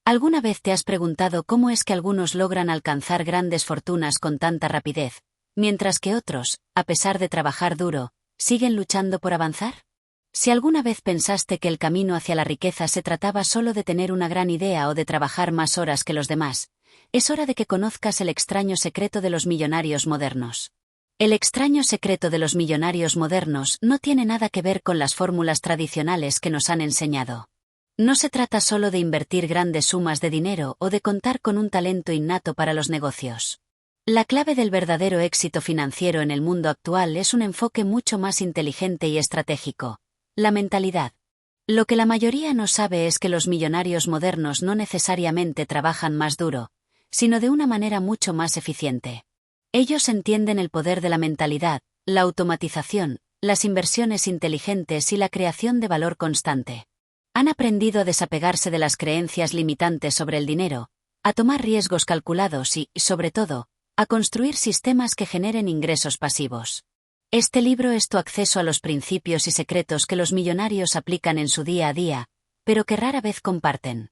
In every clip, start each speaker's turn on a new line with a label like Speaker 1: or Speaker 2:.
Speaker 1: ¿Alguna vez te has preguntado cómo es que algunos logran alcanzar grandes fortunas con tanta rapidez, mientras que otros, a pesar de trabajar duro, siguen luchando por avanzar? Si alguna vez pensaste que el camino hacia la riqueza se trataba solo de tener una gran idea o de trabajar más horas que los demás, es hora de que conozcas el extraño secreto de los millonarios modernos. El extraño secreto de los millonarios modernos no tiene nada que ver con las fórmulas tradicionales que nos han enseñado. No se trata solo de invertir grandes sumas de dinero o de contar con un talento innato para los negocios. La clave del verdadero éxito financiero en el mundo actual es un enfoque mucho más inteligente y estratégico: la mentalidad. Lo que la mayoría no sabe es que los millonarios modernos no necesariamente trabajan más duro, sino de una manera mucho más eficiente. Ellos entienden el poder de la mentalidad, la automatización, las inversiones inteligentes y la creación de valor constante. Han aprendido a desapegarse de las creencias limitantes sobre el dinero, a tomar riesgos calculados y, sobre todo, a construir sistemas que generen ingresos pasivos. Este libro es tu acceso a los principios y secretos que los millonarios aplican en su día a día, pero que rara vez comparten.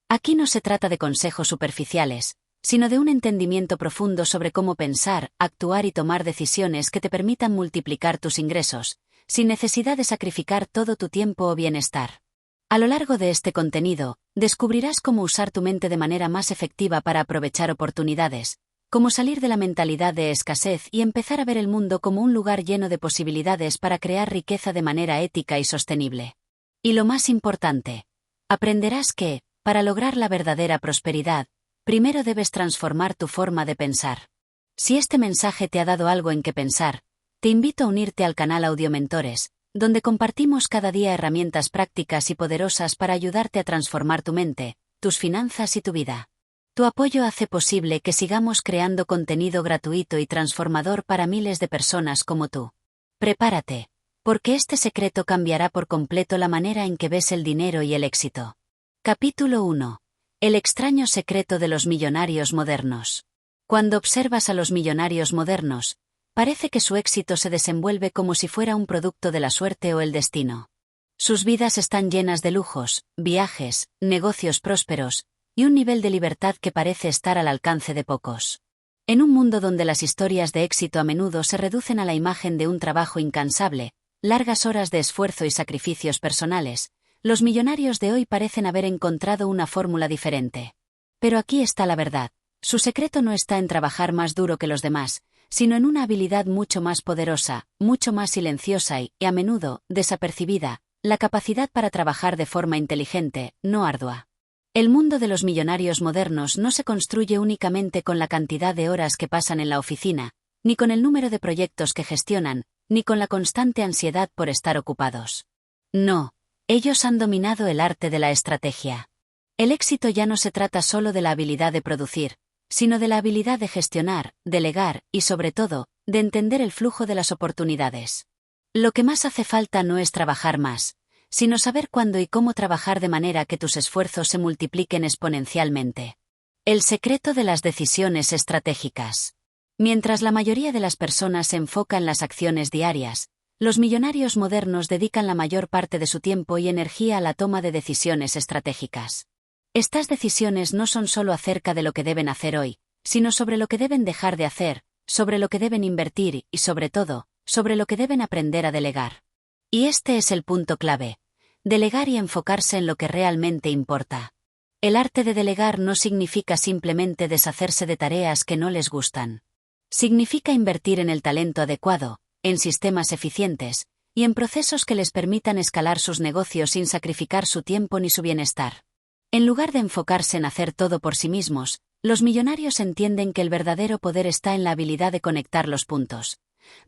Speaker 1: Aquí no se trata de consejos superficiales, sino de un entendimiento profundo sobre cómo pensar, actuar y tomar decisiones que te permitan multiplicar tus ingresos, sin necesidad de sacrificar todo tu tiempo o bienestar. A lo largo de este contenido, descubrirás cómo usar tu mente de manera más efectiva para aprovechar oportunidades, cómo salir de la mentalidad de escasez y empezar a ver el mundo como un lugar lleno de posibilidades para crear riqueza de manera ética y sostenible. Y lo más importante, aprenderás que, para lograr la verdadera prosperidad, primero debes transformar tu forma de pensar. Si este mensaje te ha dado algo en que pensar, te invito a unirte al canal Audiomentores, donde compartimos cada día herramientas prácticas y poderosas para ayudarte a transformar tu mente, tus finanzas y tu vida. Tu apoyo hace posible que sigamos creando contenido gratuito y transformador para miles de personas como tú. Prepárate, porque este secreto cambiará por completo la manera en que ves el dinero y el éxito. Capítulo 1. El extraño secreto de los millonarios modernos. Cuando observas a los millonarios modernos, parece que su éxito se desenvuelve como si fuera un producto de la suerte o el destino. Sus vidas están llenas de lujos, viajes, negocios prósperos, y un nivel de libertad que parece estar al alcance de pocos. En un mundo donde las historias de éxito a menudo se reducen a la imagen de un trabajo incansable, largas horas de esfuerzo y sacrificios personales, los millonarios de hoy parecen haber encontrado una fórmula diferente. Pero aquí está la verdad: su secreto no está en trabajar más duro que los demás, sino en una habilidad mucho más poderosa, mucho más silenciosa y, a menudo, desapercibida: la capacidad para trabajar de forma inteligente, no ardua. El mundo de los millonarios modernos no se construye únicamente con la cantidad de horas que pasan en la oficina, ni con el número de proyectos que gestionan, ni con la constante ansiedad por estar ocupados. No, ellos han dominado el arte de la estrategia. El éxito ya no se trata solo de la habilidad de producir, sino de la habilidad de gestionar, delegar y, sobre todo, de entender el flujo de las oportunidades. Lo que más hace falta no es trabajar más, sino saber cuándo y cómo trabajar de manera que tus esfuerzos se multipliquen exponencialmente. El secreto de las decisiones estratégicas. Mientras la mayoría de las personas se enfoca en las acciones diarias, los millonarios modernos dedican la mayor parte de su tiempo y energía a la toma de decisiones estratégicas. Estas decisiones no son solo acerca de lo que deben hacer hoy, sino sobre lo que deben dejar de hacer, sobre lo que deben invertir y, sobre todo, sobre lo que deben aprender a delegar. Y este es el punto clave: delegar y enfocarse en lo que realmente importa. El arte de delegar no significa simplemente deshacerse de tareas que no les gustan. Significa invertir en el talento adecuado, en sistemas eficientes, y en procesos que les permitan escalar sus negocios sin sacrificar su tiempo ni su bienestar. En lugar de enfocarse en hacer todo por sí mismos, los millonarios entienden que el verdadero poder está en la habilidad de conectar los puntos,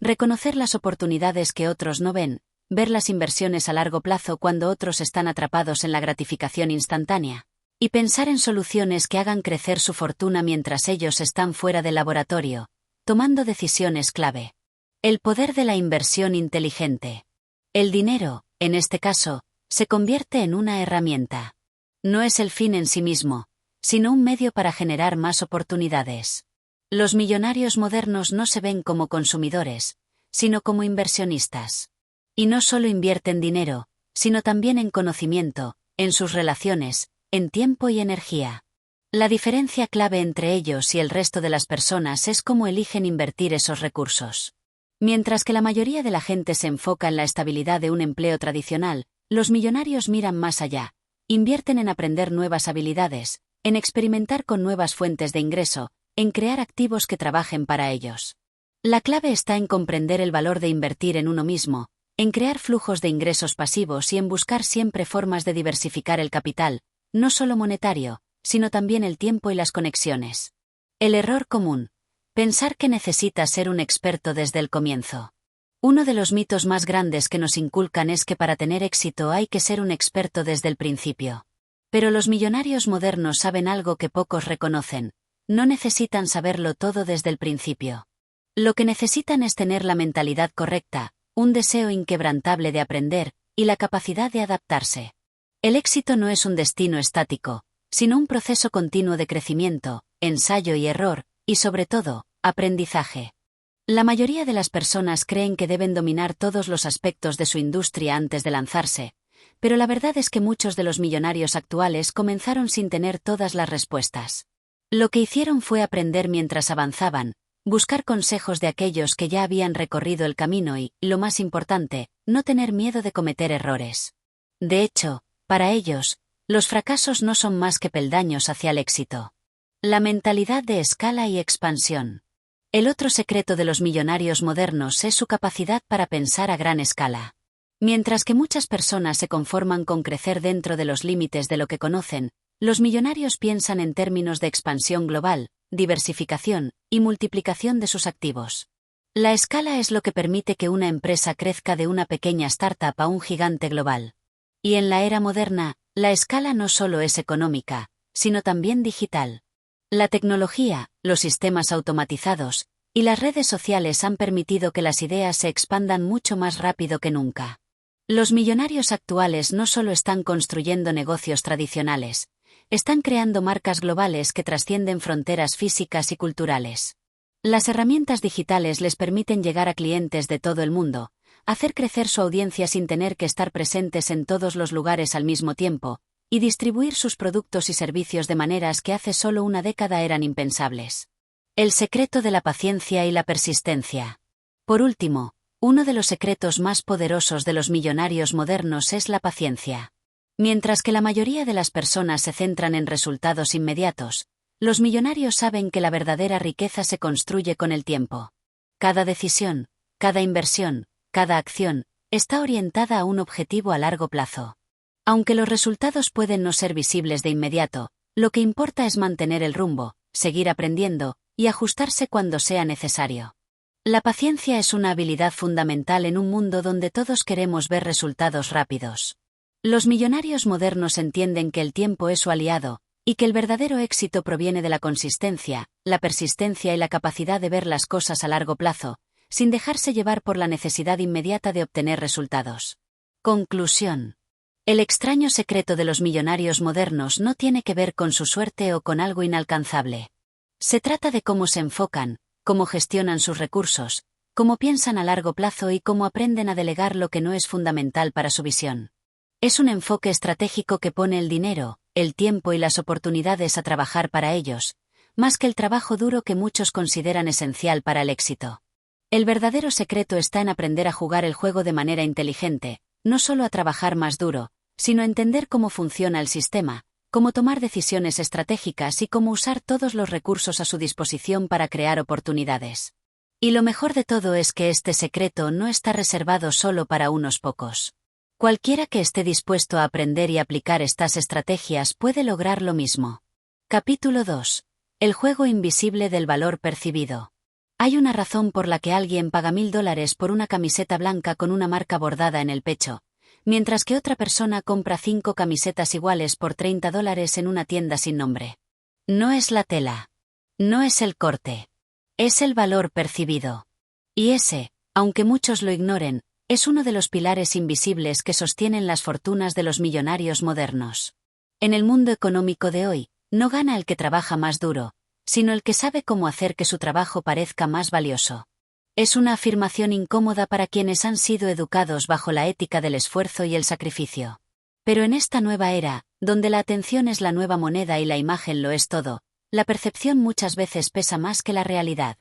Speaker 1: reconocer las oportunidades que otros no ven, ver las inversiones a largo plazo cuando otros están atrapados en la gratificación instantánea, y pensar en soluciones que hagan crecer su fortuna mientras ellos están fuera del laboratorio, tomando decisiones clave. El poder de la inversión inteligente. El dinero, en este caso, se convierte en una herramienta. No es el fin en sí mismo, sino un medio para generar más oportunidades. Los millonarios modernos no se ven como consumidores, sino como inversionistas. Y no solo invierten dinero, sino también en conocimiento, en sus relaciones, en tiempo y energía. La diferencia clave entre ellos y el resto de las personas es cómo eligen invertir esos recursos. Mientras que la mayoría de la gente se enfoca en la estabilidad de un empleo tradicional, los millonarios miran más allá. Invierten en aprender nuevas habilidades, en experimentar con nuevas fuentes de ingreso, en crear activos que trabajen para ellos. La clave está en comprender el valor de invertir en uno mismo, en crear flujos de ingresos pasivos y en buscar siempre formas de diversificar el capital, no solo monetario, sino también el tiempo y las conexiones. El error común: pensar que necesitas ser un experto desde el comienzo. Uno de los mitos más grandes que nos inculcan es que para tener éxito hay que ser un experto desde el principio. Pero los millonarios modernos saben algo que pocos reconocen: no necesitan saberlo todo desde el principio. Lo que necesitan es tener la mentalidad correcta, un deseo inquebrantable de aprender, y la capacidad de adaptarse. El éxito no es un destino estático, sino un proceso continuo de crecimiento, ensayo y error, y sobre todo, aprendizaje. La mayoría de las personas creen que deben dominar todos los aspectos de su industria antes de lanzarse, pero la verdad es que muchos de los millonarios actuales comenzaron sin tener todas las respuestas. Lo que hicieron fue aprender mientras avanzaban, buscar consejos de aquellos que ya habían recorrido el camino y, lo más importante, no tener miedo de cometer errores. De hecho, para ellos, los fracasos no son más que peldaños hacia el éxito. La mentalidad de escala y expansión. El otro secreto de los millonarios modernos es su capacidad para pensar a gran escala. Mientras que muchas personas se conforman con crecer dentro de los límites de lo que conocen, los millonarios piensan en términos de expansión global, diversificación y multiplicación de sus activos. La escala es lo que permite que una empresa crezca de una pequeña startup a un gigante global. Y en la era moderna, la escala no solo es económica, sino también digital. La tecnología, los sistemas automatizados y las redes sociales han permitido que las ideas se expandan mucho más rápido que nunca. Los millonarios actuales no solo están construyendo negocios tradicionales, están creando marcas globales que trascienden fronteras físicas y culturales. Las herramientas digitales les permiten llegar a clientes de todo el mundo, hacer crecer su audiencia sin tener que estar presentes en todos los lugares al mismo tiempo, y distribuir sus productos y servicios de maneras que hace solo una década eran impensables. El secreto de la paciencia y la persistencia. Por último, uno de los secretos más poderosos de los millonarios modernos es la paciencia. Mientras que la mayoría de las personas se centran en resultados inmediatos, los millonarios saben que la verdadera riqueza se construye con el tiempo. Cada decisión, cada inversión, cada acción, está orientada a un objetivo a largo plazo. Aunque los resultados pueden no ser visibles de inmediato, lo que importa es mantener el rumbo, seguir aprendiendo, y ajustarse cuando sea necesario. La paciencia es una habilidad fundamental en un mundo donde todos queremos ver resultados rápidos. Los millonarios modernos entienden que el tiempo es su aliado, y que el verdadero éxito proviene de la consistencia, la persistencia y la capacidad de ver las cosas a largo plazo, sin dejarse llevar por la necesidad inmediata de obtener resultados. Conclusión. El extraño secreto de los millonarios modernos no tiene que ver con su suerte o con algo inalcanzable. Se trata de cómo se enfocan, cómo gestionan sus recursos, cómo piensan a largo plazo y cómo aprenden a delegar lo que no es fundamental para su visión. Es un enfoque estratégico que pone el dinero, el tiempo y las oportunidades a trabajar para ellos, más que el trabajo duro que muchos consideran esencial para el éxito. El verdadero secreto está en aprender a jugar el juego de manera inteligente, no solo a trabajar más duro, sino entender cómo funciona el sistema, cómo tomar decisiones estratégicas y cómo usar todos los recursos a su disposición para crear oportunidades. Y lo mejor de todo es que este secreto no está reservado solo para unos pocos. Cualquiera que esté dispuesto a aprender y aplicar estas estrategias puede lograr lo mismo. Capítulo 2. El juego invisible del valor percibido. Hay una razón por la que alguien paga $1000 por una camiseta blanca con una marca bordada en el pecho, mientras que otra persona compra 5 camisetas iguales por $30 en una tienda sin nombre. No es la tela. No es el corte. Es el valor percibido. Y ese, aunque muchos lo ignoren, es uno de los pilares invisibles que sostienen las fortunas de los millonarios modernos. En el mundo económico de hoy, no gana el que trabaja más duro, sino el que sabe cómo hacer que su trabajo parezca más valioso. Es una afirmación incómoda para quienes han sido educados bajo la ética del esfuerzo y el sacrificio. Pero en esta nueva era, Donde la atención es la nueva moneda y la imagen lo es todo, la percepción muchas veces pesa más que la realidad.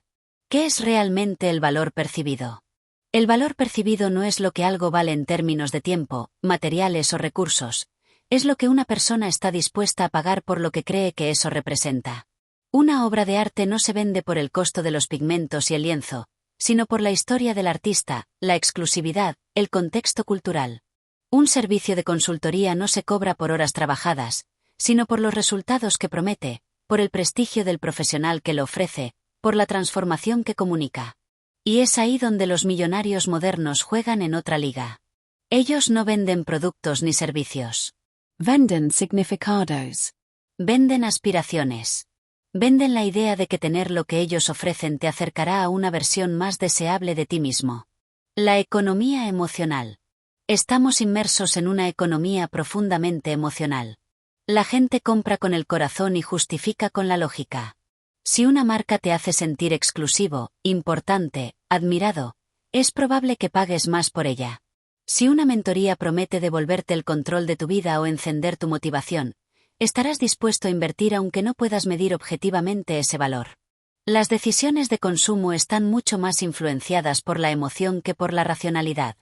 Speaker 1: ¿Qué es realmente el valor percibido? El valor percibido no es lo que algo vale en términos de tiempo, materiales o recursos. Es lo que una persona está dispuesta a pagar por lo que cree que eso representa. Una obra de arte no se vende por el costo de los pigmentos y el lienzo, sino por la historia del artista, la exclusividad, el contexto cultural. Un servicio de consultoría no se cobra por horas trabajadas, sino por los resultados que promete, por el prestigio del profesional que lo ofrece, por la transformación que comunica. Y es ahí donde los millonarios modernos juegan en otra liga. Ellos no venden productos ni servicios.
Speaker 2: Venden significados.
Speaker 1: Venden aspiraciones. Venden la idea de que tener lo que ellos ofrecen te acercará a una versión más deseable de ti mismo. La economía emocional. Estamos inmersos en una economía profundamente emocional. La gente compra con el corazón y justifica con la lógica. Si una marca te hace sentir exclusivo, importante, admirado, es probable que pagues más por ella. Si una mentoría promete devolverte el control de tu vida o encender tu motivación, estarás dispuesto a invertir aunque no puedas medir objetivamente ese valor. Las decisiones de consumo están mucho más influenciadas por la emoción que por la racionalidad.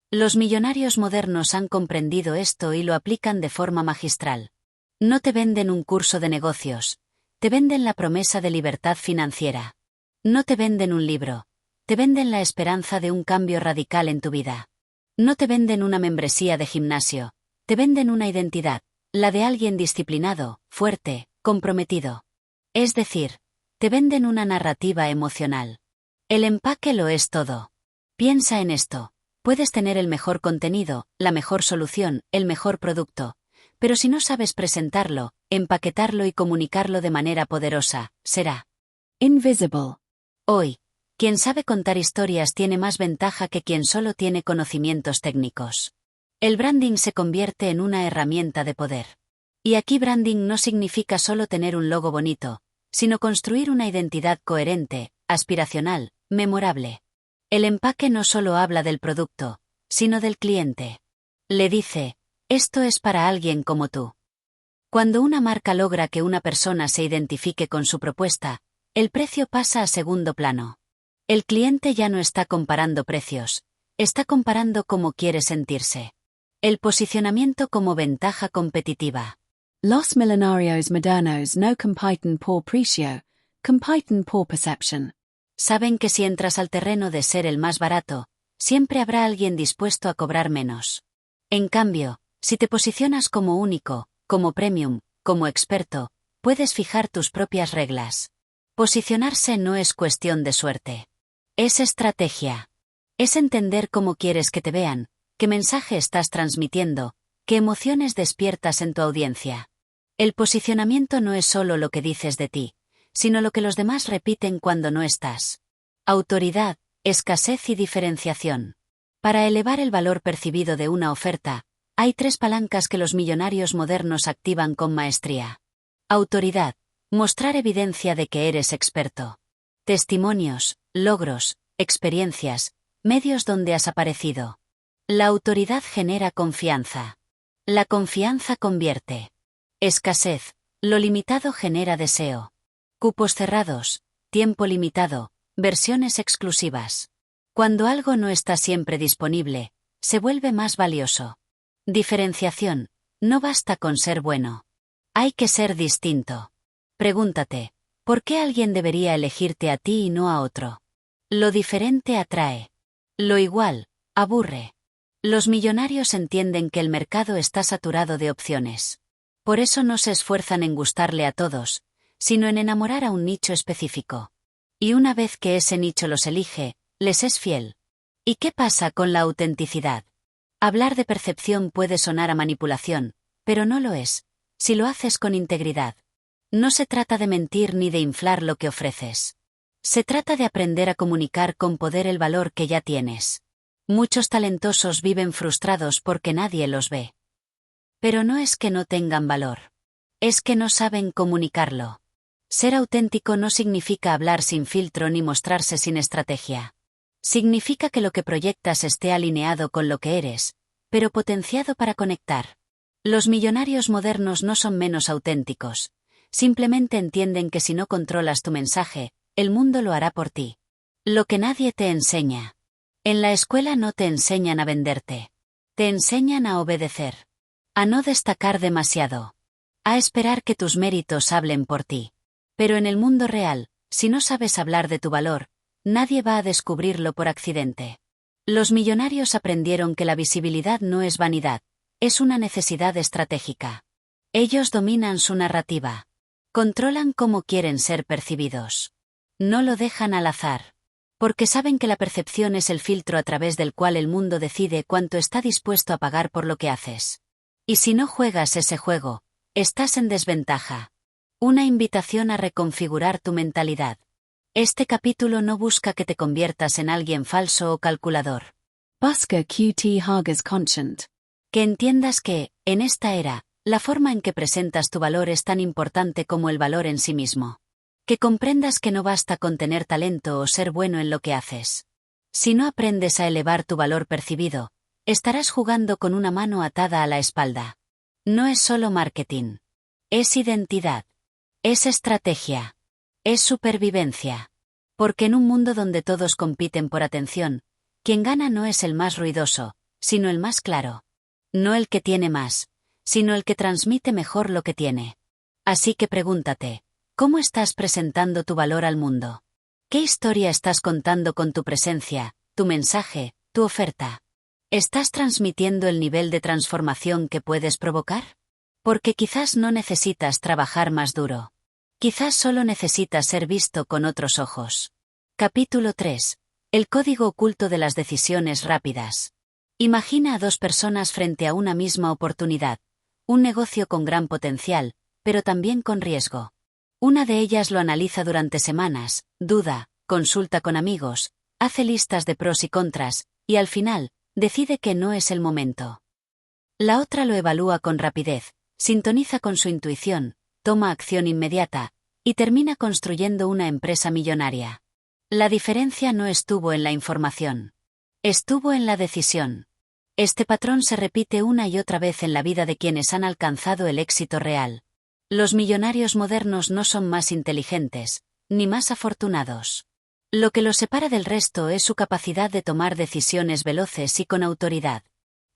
Speaker 1: Los millonarios modernos han comprendido esto y lo aplican de forma magistral. No te venden un curso de negocios, te venden la promesa de libertad financiera. No te venden un libro, te venden la esperanza de un cambio radical en tu vida. No te venden una membresía de gimnasio, te venden una identidad, la de alguien disciplinado, fuerte, comprometido. Es decir, te venden una narrativa emocional. El empaque lo es todo. Piensa en esto. Puedes tener el mejor contenido, la mejor solución, el mejor producto, pero si no sabes presentarlo, empaquetarlo y comunicarlo de manera poderosa, será
Speaker 2: invisible.
Speaker 1: Hoy, quien sabe contar historias tiene más ventaja que quien solo tiene conocimientos técnicos. El branding se convierte en una herramienta de poder. Y aquí branding no significa solo tener un logo bonito, sino construir una identidad coherente, aspiracional, memorable. El empaque no solo habla del producto, sino del cliente. Le dice, esto es para alguien como tú. Cuando una marca logra que una persona se identifique con su propuesta, el precio pasa a segundo plano. El cliente ya no está comparando precios, está comparando cómo quiere sentirse. El posicionamiento como ventaja competitiva.
Speaker 2: Los millonarios modernos no compiten por precio, compiten por perception.
Speaker 1: Saben que si entras al terreno de ser el más barato, siempre habrá alguien dispuesto a cobrar menos. En cambio, si te posicionas como único, como premium, como experto, puedes fijar tus propias reglas. Posicionarse no es cuestión de suerte. Es estrategia. Es entender cómo quieres que te vean, qué mensaje estás transmitiendo, qué emociones despiertas en tu audiencia. El posicionamiento no es solo lo que dices de ti, sino lo que los demás repiten cuando no estás. Autoridad, escasez y diferenciación. Para elevar el valor percibido de una oferta, hay 3 palancas que los millonarios modernos activan con maestría. Autoridad, mostrar evidencia de que eres experto. Testimonios, logros, experiencias, medios donde has aparecido. La autoridad genera confianza. La confianza convierte. Escasez, lo limitado genera deseo. Cupos cerrados, tiempo limitado, versiones exclusivas. Cuando algo no está siempre disponible, se vuelve más valioso. Diferenciación, no basta con ser bueno. Hay que ser distinto. Pregúntate, ¿por qué alguien debería elegirte a ti y no a otro? Lo diferente atrae. Lo igual, aburre. Los millonarios entienden que el mercado está saturado de opciones. Por eso no se esfuerzan en gustarle a todos, sino en enamorar a un nicho específico. Y una vez que ese nicho los elige, les es fiel. ¿Y qué pasa con la autenticidad? Hablar de percepción puede sonar a manipulación, pero no lo es, si lo haces con integridad. No se trata de mentir ni de inflar lo que ofreces. Se trata de aprender a comunicar con poder el valor que ya tienes. Muchos talentosos viven frustrados porque nadie los ve. Pero no es que no tengan valor. Es que no saben comunicarlo. Ser auténtico no significa hablar sin filtro ni mostrarse sin estrategia. Significa que lo que proyectas esté alineado con lo que eres, pero potenciado para conectar. Los millonarios modernos no son menos auténticos. Simplemente entienden que si no controlas tu mensaje, el mundo lo hará por ti. Lo que nadie te enseña. En la escuela no te enseñan a venderte. Te enseñan a obedecer. A no destacar demasiado. A esperar que tus méritos hablen por ti. Pero en el mundo real, si no sabes hablar de tu valor, nadie va a descubrirlo por accidente. Los millonarios aprendieron que la visibilidad no es vanidad, es una necesidad estratégica. Ellos dominan su narrativa. Controlan cómo quieren ser percibidos. No lo dejan al azar. Porque saben que la percepción es el filtro a través del cual el mundo decide cuánto está dispuesto a pagar por lo que haces. Y si no juegas ese juego, estás en desventaja. Una invitación a reconfigurar tu mentalidad. Este capítulo no busca que te conviertas en alguien falso o calculador.
Speaker 2: Busca QT Hagas Conscient.
Speaker 1: Que entiendas que, en esta era, la forma en que presentas tu valor es tan importante como el valor en sí mismo. Que comprendas que no basta con tener talento o ser bueno en lo que haces. Si no aprendes a elevar tu valor percibido, estarás jugando con una mano atada a la espalda. No es solo marketing. Es identidad. Es estrategia. Es supervivencia. Porque en un mundo donde todos compiten por atención, quien gana no es el más ruidoso, sino el más claro. No el que tiene más, sino el que transmite mejor lo que tiene. Así que pregúntate, ¿cómo estás presentando tu valor al mundo? ¿Qué historia estás contando con tu presencia, tu mensaje, tu oferta? ¿Estás transmitiendo el nivel de transformación que puedes provocar? Porque quizás no necesitas trabajar más duro. Quizás solo necesitas ser visto con otros ojos. Capítulo 3. El código oculto de las decisiones rápidas. Imagina a dos personas frente a una misma oportunidad. Un negocio con gran potencial, pero también con riesgo. Una de ellas lo analiza durante semanas, duda, consulta con amigos, hace listas de pros y contras, y al final, decide que no es el momento. La otra lo evalúa con rapidez, sintoniza con su intuición, toma acción inmediata, y termina construyendo una empresa millonaria. La diferencia no estuvo en la información. Estuvo en la decisión. Este patrón se repite una y otra vez en la vida de quienes han alcanzado el éxito real. Los millonarios modernos no son más inteligentes, ni más afortunados. Lo que los separa del resto es su capacidad de tomar decisiones veloces y con autoridad.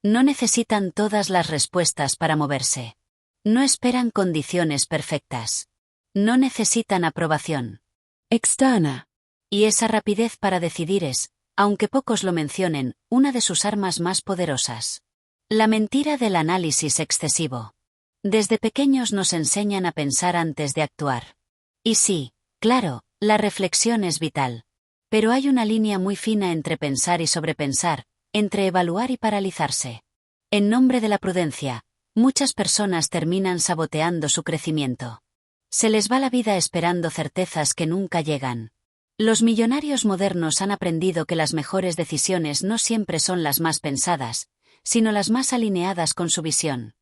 Speaker 1: No necesitan todas las respuestas para moverse. No esperan condiciones perfectas. No necesitan aprobación
Speaker 2: externa.
Speaker 1: Y esa rapidez para decidir es, aunque pocos lo mencionen, una de sus armas más poderosas. La mentira del análisis excesivo. Desde pequeños nos enseñan a pensar antes de actuar. Y sí, claro, la reflexión es vital. Pero hay una línea muy fina entre pensar y sobrepensar, entre evaluar y paralizarse. En nombre de la prudencia, muchas personas terminan saboteando su crecimiento. Se les va la vida esperando certezas que nunca llegan. Los millonarios modernos han aprendido que las mejores decisiones no siempre son las más pensadas, sino las más alineadas con su visión.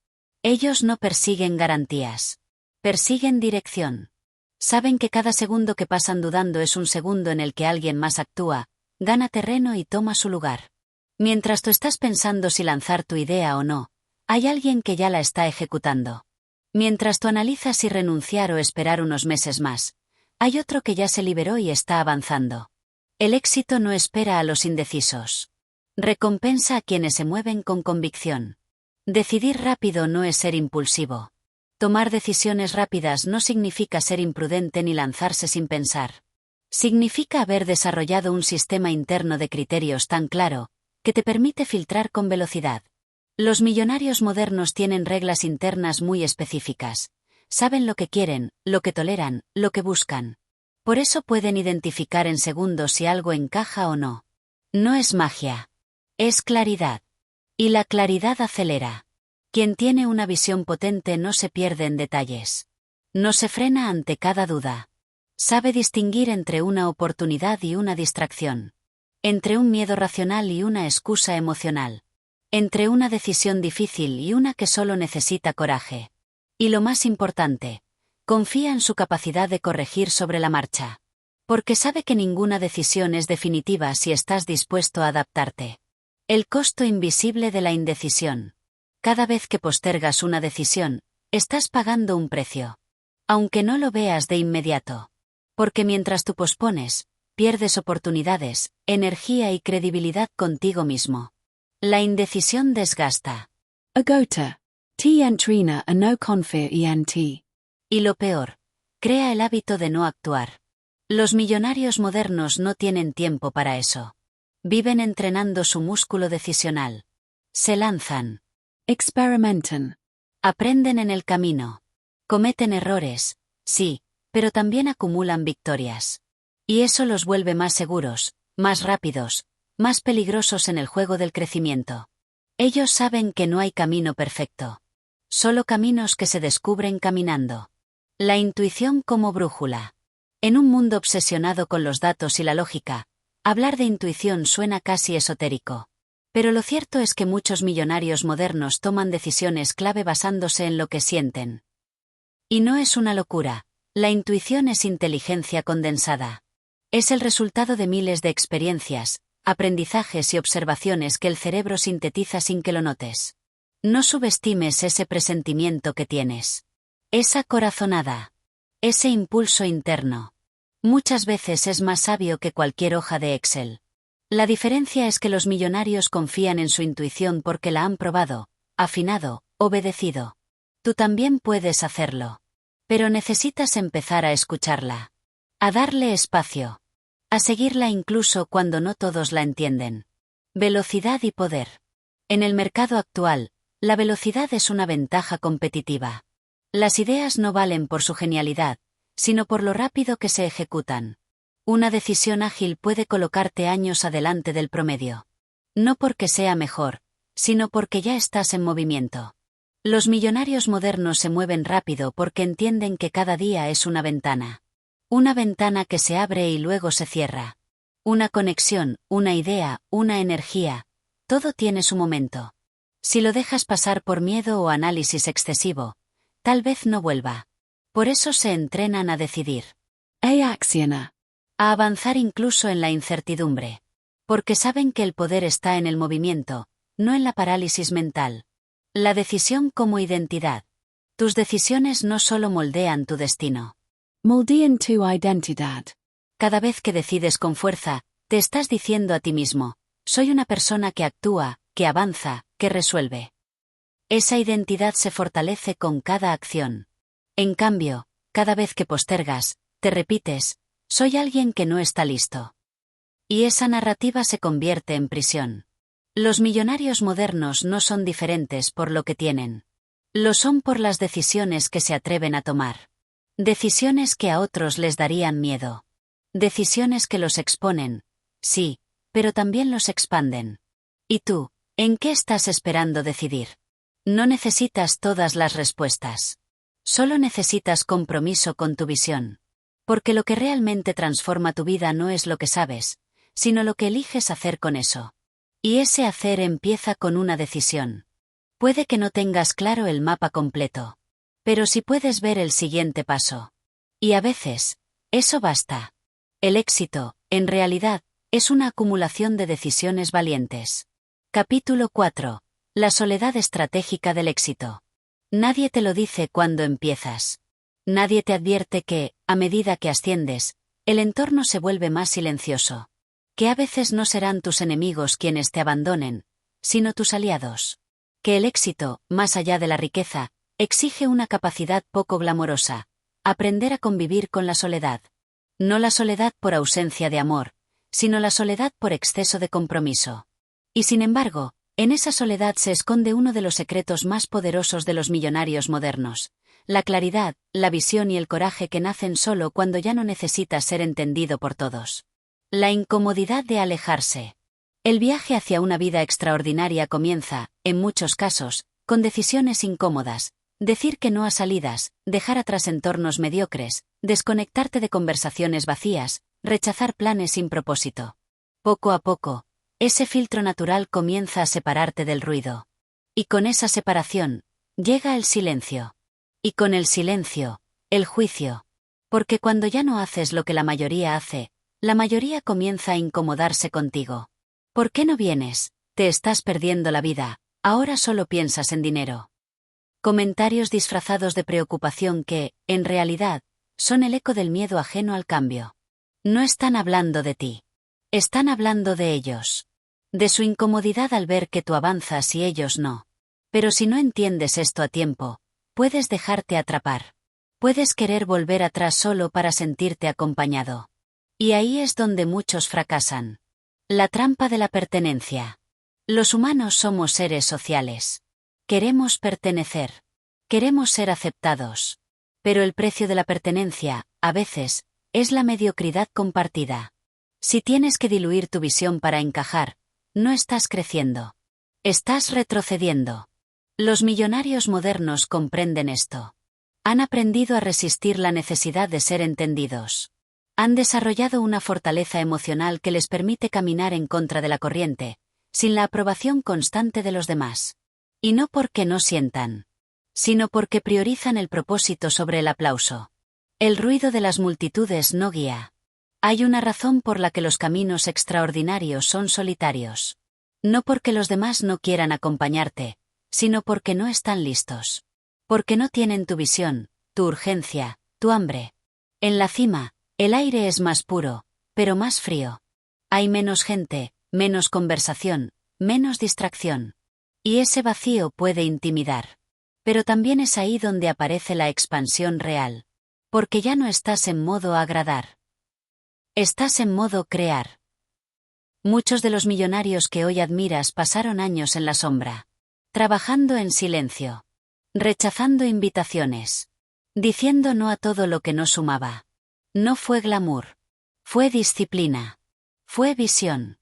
Speaker 1: Ellos no persiguen garantías. Persiguen dirección. Saben que cada segundo que pasan dudando es un segundo en el que alguien más actúa, gana terreno y toma su lugar. Mientras tú estás pensando si lanzar tu idea o no, hay alguien que ya la está ejecutando. Mientras tú analizas si renunciar o esperar unos meses más, hay otro que ya se liberó y está avanzando. El éxito no espera a los indecisos. Recompensa a quienes se mueven con convicción. Decidir rápido no es ser impulsivo. Tomar decisiones rápidas no significa ser imprudente ni lanzarse sin pensar. Significa haber desarrollado un sistema interno de criterios tan claro, que te permite filtrar con velocidad. Los millonarios modernos tienen reglas internas muy específicas. Saben lo que quieren, lo que toleran, lo que buscan. Por eso pueden identificar en segundos si algo encaja o no. No es magia. Es claridad. Y la claridad acelera. Quien tiene una visión potente no se pierde en detalles. No se frena ante cada duda. Sabe distinguir entre una oportunidad y una distracción. Entre un miedo racional y una excusa emocional. Entre una decisión difícil y una que solo necesita coraje. Y lo más importante, confía en su capacidad de corregir sobre la marcha. Porque sabe que ninguna decisión es definitiva si estás dispuesto a adaptarte. El costo invisible de la indecisión. Cada vez que postergas una decisión, estás pagando un precio. Aunque no lo veas de inmediato. Porque mientras tú pospones, pierdes oportunidades, energía y credibilidad contigo mismo. La indecisión desgasta.
Speaker 2: Agota. T entrina a no confir ent.
Speaker 1: Y lo peor, crea el hábito de no actuar. Los millonarios modernos no tienen tiempo para eso. Viven entrenando su músculo decisional. Se lanzan.
Speaker 2: Experimenten.
Speaker 1: Aprenden en el camino. Cometen errores, sí, pero también acumulan victorias. Y eso los vuelve más seguros, más rápidos, más peligrosos en el juego del crecimiento. Ellos saben que no hay camino perfecto. Solo caminos que se descubren caminando. La intuición como brújula. En un mundo obsesionado con los datos y la lógica, hablar de intuición suena casi esotérico. Pero lo cierto es que muchos millonarios modernos toman decisiones clave basándose en lo que sienten. Y no es una locura, la intuición es inteligencia condensada. Es el resultado de miles de experiencias, aprendizajes y observaciones que el cerebro sintetiza sin que lo notes. No subestimes ese presentimiento que tienes. Esa corazonada. Ese impulso interno. Muchas veces es más sabio que cualquier hoja de Excel. La diferencia es que los millonarios confían en su intuición porque la han probado, afinado, obedecido. Tú también puedes hacerlo. Pero necesitas empezar a escucharla. A darle espacio. A seguirla incluso cuando no todos la entienden. Velocidad y poder. En el mercado actual, la velocidad es una ventaja competitiva. Las ideas no valen por su genialidad, sino por lo rápido que se ejecutan. Una decisión ágil puede colocarte años adelante del promedio. No porque sea mejor, sino porque ya estás en movimiento. Los millonarios modernos se mueven rápido porque entienden que cada día es una ventana. Una ventana que se abre y luego se cierra. Una conexión, una idea, una energía. Todo tiene su momento. Si lo dejas pasar por miedo o análisis excesivo, tal vez no vuelva. Por eso se entrenan a decidir.
Speaker 2: Acciona.
Speaker 1: A avanzar incluso en la incertidumbre. Porque saben que el poder está en el movimiento, no en la parálisis mental. La decisión como identidad. Tus decisiones no solo moldean tu destino.
Speaker 2: Moldean tu identidad.
Speaker 1: Cada vez que decides con fuerza, te estás diciendo a ti mismo, soy una persona que actúa, que avanza, que resuelve. Esa identidad se fortalece con cada acción. En cambio, cada vez que postergas, te repites, soy alguien que no está listo. Y esa narrativa se convierte en prisión. Los millonarios modernos no son diferentes por lo que tienen. Lo son por las decisiones que se atreven a tomar. Decisiones que a otros les darían miedo. Decisiones que los exponen, sí, pero también los expanden. ¿Y tú, en qué estás esperando decidir? No necesitas todas las respuestas. Solo necesitas compromiso con tu visión. Porque lo que realmente transforma tu vida no es lo que sabes, sino lo que eliges hacer con eso. Y ese hacer empieza con una decisión. Puede que no tengas claro el mapa completo. Pero sí puedes ver el siguiente paso. Y a veces, eso basta. El éxito, en realidad, es una acumulación de decisiones valientes. Capítulo 4. La soledad estratégica del éxito. Nadie te lo dice cuando empiezas. Nadie te advierte que, a medida que asciendes, el entorno se vuelve más silencioso. Que a veces no serán tus enemigos quienes te abandonen, sino tus aliados. Que el éxito, más allá de la riqueza, exige una capacidad poco glamorosa, aprender a convivir con la soledad. No la soledad por ausencia de amor, sino la soledad por exceso de compromiso. Y sin embargo, en esa soledad se esconde uno de los secretos más poderosos de los millonarios modernos. La claridad, la visión y el coraje que nacen solo cuando ya no necesitas ser entendido por todos. La incomodidad de alejarse. El viaje hacia una vida extraordinaria comienza, en muchos casos, con decisiones incómodas. Decir que no a salidas, dejar atrás entornos mediocres, desconectarte de conversaciones vacías, rechazar planes sin propósito. Poco a poco, ese filtro natural comienza a separarte del ruido. Y con esa separación, llega el silencio. Y con el silencio, el juicio. Porque cuando ya no haces lo que la mayoría hace, la mayoría comienza a incomodarse contigo. ¿Por qué no vienes? Te estás perdiendo la vida. Ahora solo piensas en dinero. Comentarios disfrazados de preocupación que, en realidad, son el eco del miedo ajeno al cambio. No están hablando de ti. Están hablando de ellos. De su incomodidad al ver que tú avanzas y ellos no. Pero si no entiendes esto a tiempo, puedes dejarte atrapar. Puedes querer volver atrás solo para sentirte acompañado. Y ahí es donde muchos fracasan. La trampa de la pertenencia. Los humanos somos seres sociales. Queremos pertenecer. Queremos ser aceptados. Pero el precio de la pertenencia, a veces, es la mediocridad compartida. Si tienes que diluir tu visión para encajar, no estás creciendo. Estás retrocediendo. Los millonarios modernos comprenden esto. Han aprendido a resistir la necesidad de ser entendidos. Han desarrollado una fortaleza emocional que les permite caminar en contra de la corriente, sin la aprobación constante de los demás. Y no porque no sientan, sino porque priorizan el propósito sobre el aplauso. El ruido de las multitudes no guía. Hay una razón por la que los caminos extraordinarios son solitarios. No porque los demás no quieran acompañarte, sino porque no están listos. Porque no tienen tu visión, tu urgencia, tu hambre. En la cima, el aire es más puro, pero más frío. Hay menos gente, menos conversación, menos distracción. Y ese vacío puede intimidar. Pero también es ahí donde aparece la expansión real. Porque ya no estás en modo agradar. Estás en modo crear. Muchos de los millonarios que hoy admiras pasaron años en la sombra. Trabajando en silencio. Rechazando invitaciones. Diciendo no a todo lo que no sumaba. No fue glamour. Fue disciplina. Fue visión.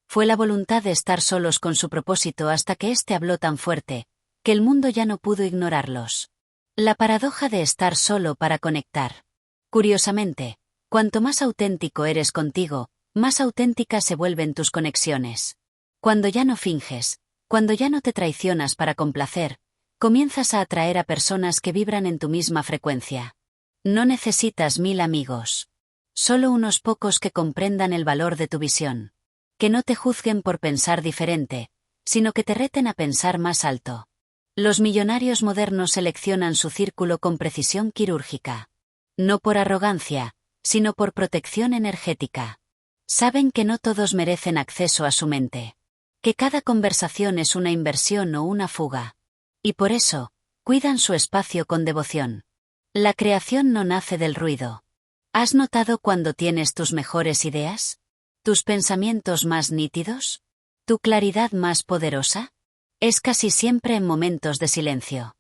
Speaker 1: Fue la voluntad de estar solos con su propósito hasta que éste habló tan fuerte, que el mundo ya no pudo ignorarlos. La paradoja de estar solo para conectar. Curiosamente, cuanto más auténtico eres contigo, más auténticas se vuelven tus conexiones. Cuando ya no finges, cuando ya no te traicionas para complacer, comienzas a atraer a personas que vibran en tu misma frecuencia. No necesitas 1000 amigos. Solo unos pocos que comprendan el valor de tu visión. Que no te juzguen por pensar diferente, sino que te reten a pensar más alto. Los millonarios modernos seleccionan su círculo con precisión quirúrgica. No por arrogancia, sino por protección energética. Saben que no todos merecen acceso a su mente. Que cada conversación es una inversión o una fuga. Y por eso, cuidan su espacio con devoción. La creación no nace del ruido. ¿Has notado cuando tienes tus mejores ideas? ¿Tus pensamientos más nítidos? ¿Tu claridad más poderosa? Es casi siempre en momentos de silencio.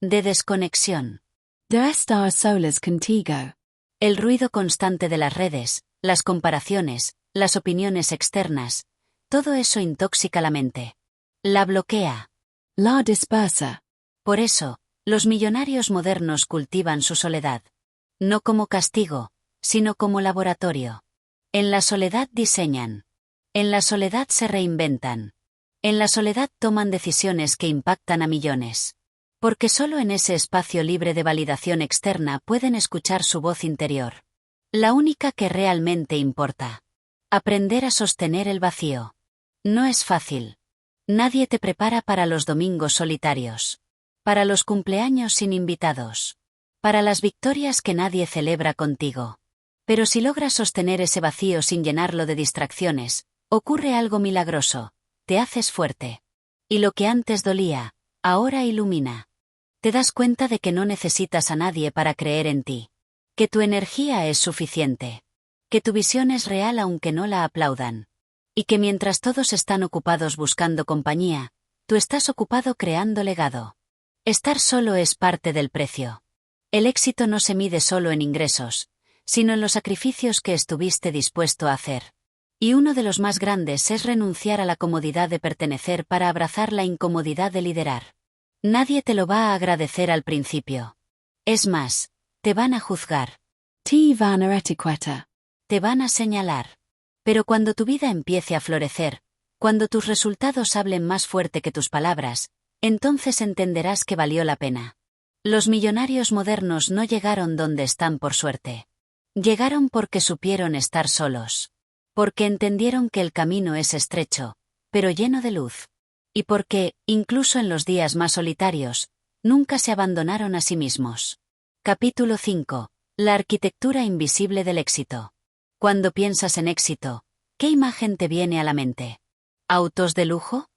Speaker 1: De desconexión.
Speaker 2: De estar solas contigo.
Speaker 1: El ruido constante de las redes, las comparaciones, las opiniones externas, todo eso intoxica la mente. La bloquea.
Speaker 2: La dispersa.
Speaker 1: Por eso, los millonarios modernos cultivan su soledad. No como castigo, sino como laboratorio. En la soledad diseñan. En la soledad se reinventan. En la soledad toman decisiones que impactan a millones. Porque solo en ese espacio libre de validación externa pueden escuchar su voz interior. La única que realmente importa. Aprender a sostener el vacío. No es fácil. Nadie te prepara para los domingos solitarios. Para los cumpleaños sin invitados. Para las victorias que nadie celebra contigo. Pero si logras sostener ese vacío sin llenarlo de distracciones, ocurre algo milagroso. Te haces fuerte. Y lo que antes dolía, ahora ilumina. Te das cuenta de que no necesitas a nadie para creer en ti. Que tu energía es suficiente. Que tu visión es real aunque no la aplaudan. Y que mientras todos están ocupados buscando compañía, tú estás ocupado creando legado. Estar solo es parte del precio. El éxito no se mide solo en ingresos, sino en los sacrificios que estuviste dispuesto a hacer. Y uno de los más grandes es renunciar a la comodidad de pertenecer para abrazar la incomodidad de liderar. Nadie te lo va a agradecer al principio. Es más, te van a juzgar.
Speaker 2: Te van a etiquetar.
Speaker 1: Te van a señalar. Pero cuando tu vida empiece a florecer, cuando tus resultados hablen más fuerte que tus palabras, entonces entenderás que valió la pena. Los millonarios modernos no llegaron donde están por suerte. Llegaron porque supieron estar solos. Porque entendieron que el camino es estrecho, pero lleno de luz. Y porque, incluso en los días más solitarios, nunca se abandonaron a sí mismos. Capítulo 5. La arquitectura invisible del éxito. Cuando piensas en éxito, ¿qué imagen te viene a la mente? ¿Autos de lujo?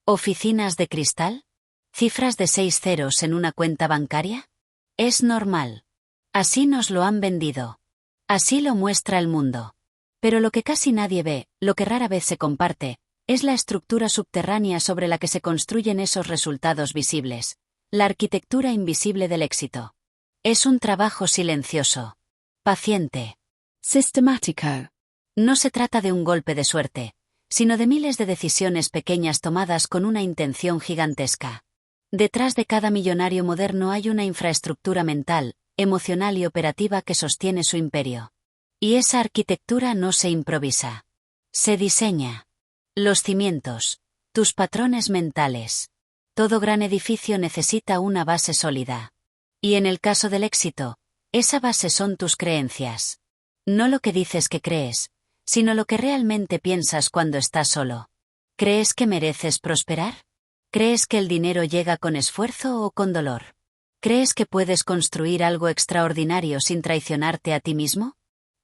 Speaker 1: ¿Oficinas de cristal? ¿Cifras de 6 ceros en una cuenta bancaria? Es normal. Así nos lo han vendido. Así lo muestra el mundo. Pero lo que casi nadie ve, lo que rara vez se comparte, es la estructura subterránea sobre la que se construyen esos resultados visibles, la arquitectura invisible del éxito. Es un trabajo silencioso. Paciente.
Speaker 2: Systematico.
Speaker 1: No se trata de un golpe de suerte, sino de miles de decisiones pequeñas tomadas con una intención gigantesca. Detrás de cada millonario moderno hay una infraestructura mental, emocional y operativa que sostiene su imperio. Y esa arquitectura no se improvisa. Se diseña. Los cimientos, tus patrones mentales. Todo gran edificio necesita una base sólida. Y en el caso del éxito, esa base son tus creencias. No lo que dices que crees, sino lo que realmente piensas cuando estás solo. ¿Crees que mereces prosperar? ¿Crees que el dinero llega con esfuerzo o con dolor? ¿Crees que puedes construir algo extraordinario sin traicionarte a ti mismo?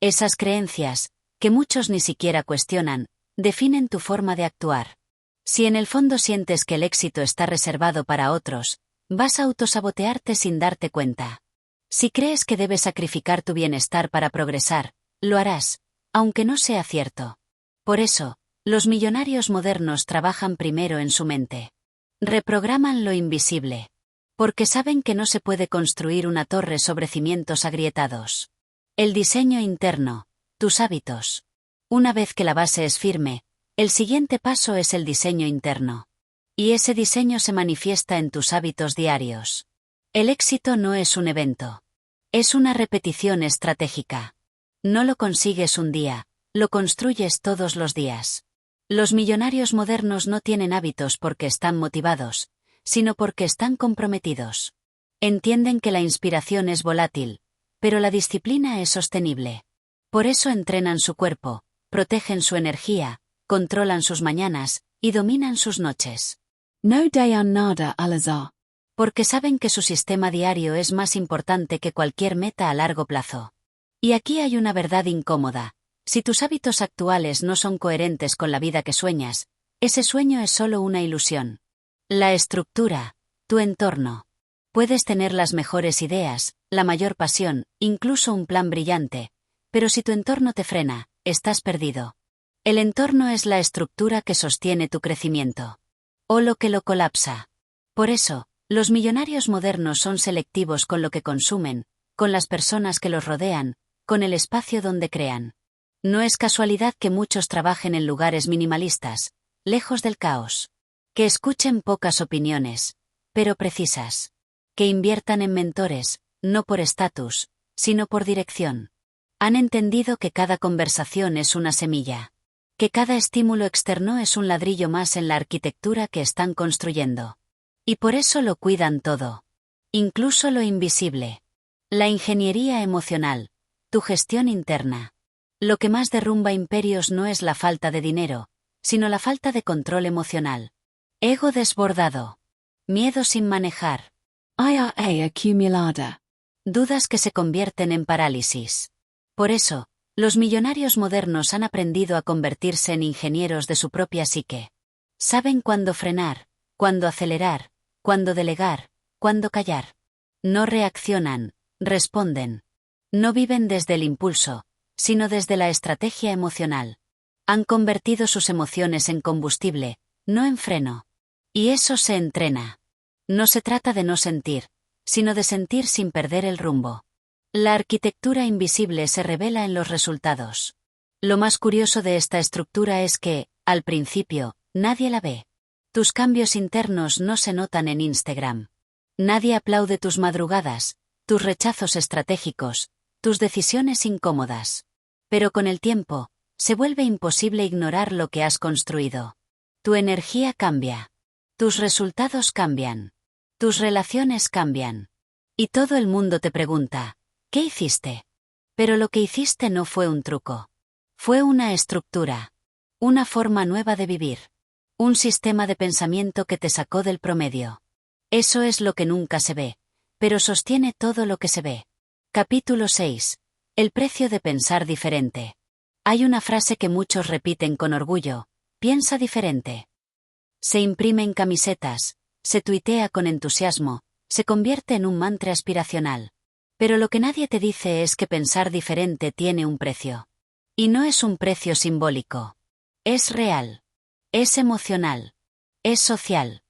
Speaker 1: Esas creencias, que muchos ni siquiera cuestionan, definen tu forma de actuar. Si en el fondo sientes que el éxito está reservado para otros, vas a autosabotearte sin darte cuenta. Si crees que debes sacrificar tu bienestar para progresar, lo harás, aunque no sea cierto. Por eso, los millonarios modernos trabajan primero en su mente. Reprograman lo invisible. Porque saben que no se puede construir una torre sobre cimientos agrietados. El diseño interno, tus hábitos. Una vez que la base es firme, el siguiente paso es el diseño interno. Y ese diseño se manifiesta en tus hábitos diarios. El éxito no es un evento. Es una repetición estratégica. No lo consigues un día, lo construyes todos los días. Los millonarios modernos no tienen hábitos porque están motivados, sino porque están comprometidos. Entienden que la inspiración es volátil, pero la disciplina es sostenible. Por eso entrenan su cuerpo, protegen su energía, controlan sus mañanas y dominan sus noches.
Speaker 2: No dayan nada al azar.
Speaker 1: Porque saben que su sistema diario es más importante que cualquier meta a largo plazo. Y aquí hay una verdad incómoda. Si tus hábitos actuales no son coherentes con la vida que sueñas, ese sueño es solo una ilusión. La estructura, tu entorno. Puedes tener las mejores ideas, la mayor pasión, incluso un plan brillante, pero si tu entorno te frena, estás perdido. El entorno es la estructura que sostiene tu crecimiento. O lo que lo colapsa. Por eso, los millonarios modernos son selectivos con lo que consumen, con las personas que los rodean, con el espacio donde crean. No es casualidad que muchos trabajen en lugares minimalistas, lejos del caos. Que escuchen pocas opiniones, pero precisas. Que inviertan en mentores, no por estatus, sino por dirección. Han entendido que cada conversación es una semilla. Que cada estímulo externo es un ladrillo más en la arquitectura que están construyendo. Y por eso lo cuidan todo. Incluso lo invisible. La ingeniería emocional. Tu gestión interna. Lo que más derrumba imperios no es la falta de dinero, sino la falta de control emocional. Ego desbordado. Miedo sin manejar.
Speaker 2: IRA acumulada.
Speaker 1: Dudas que se convierten en parálisis. Por eso, los millonarios modernos han aprendido a convertirse en ingenieros de su propia psique. Saben cuándo frenar, cuándo acelerar, cuándo delegar, cuándo callar. No reaccionan, responden. No viven desde el impulso, sino desde la estrategia emocional. Han convertido sus emociones en combustible, no en freno. Y eso se entrena. No se trata de no sentir, sino de sentir sin perder el rumbo. La arquitectura invisible se revela en los resultados. Lo más curioso de esta estructura es que, al principio, nadie la ve. Tus cambios internos no se notan en Instagram. Nadie aplaude tus madrugadas, tus rechazos estratégicos, tus decisiones incómodas. Pero con el tiempo, se vuelve imposible ignorar lo que has construido. Tu energía cambia. Tus resultados cambian. Tus relaciones cambian. Y todo el mundo te pregunta, ¿qué hiciste? Pero lo que hiciste no fue un truco. Fue una estructura. Una forma nueva de vivir. Un sistema de pensamiento que te sacó del promedio. Eso es lo que nunca se ve, pero sostiene todo lo que se ve. Capítulo 6. El precio de pensar diferente. Hay una frase que muchos repiten con orgullo: piensa diferente. Se imprime en camisetas, se tuitea con entusiasmo, se convierte en un mantra aspiracional. Pero lo que nadie te dice es que pensar diferente tiene un precio. Y no es un precio simbólico. Es real. Es emocional. Es social.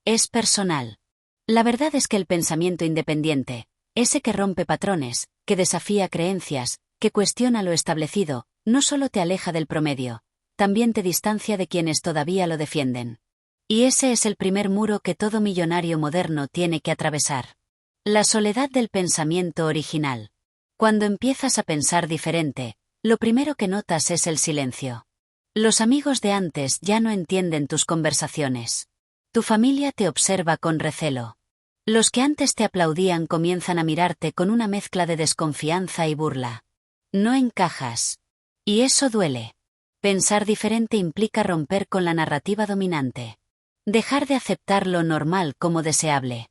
Speaker 1: Es personal. La verdad es que el pensamiento independiente, ese que rompe patrones, que desafía creencias, que cuestiona lo establecido, no solo te aleja del promedio, también te distancia de quienes todavía lo defienden. Y ese es el primer muro que todo millonario moderno tiene que atravesar. La soledad del pensamiento original. Cuando empiezas a pensar diferente, lo primero que notas es el silencio. Los amigos de antes ya no entienden tus conversaciones. Tu familia te observa con recelo. Los que antes te aplaudían comienzan a mirarte con una mezcla de desconfianza y burla. No encajas. Y eso duele. Pensar diferente implica romper con la narrativa dominante. Dejar de aceptar lo normal como deseable.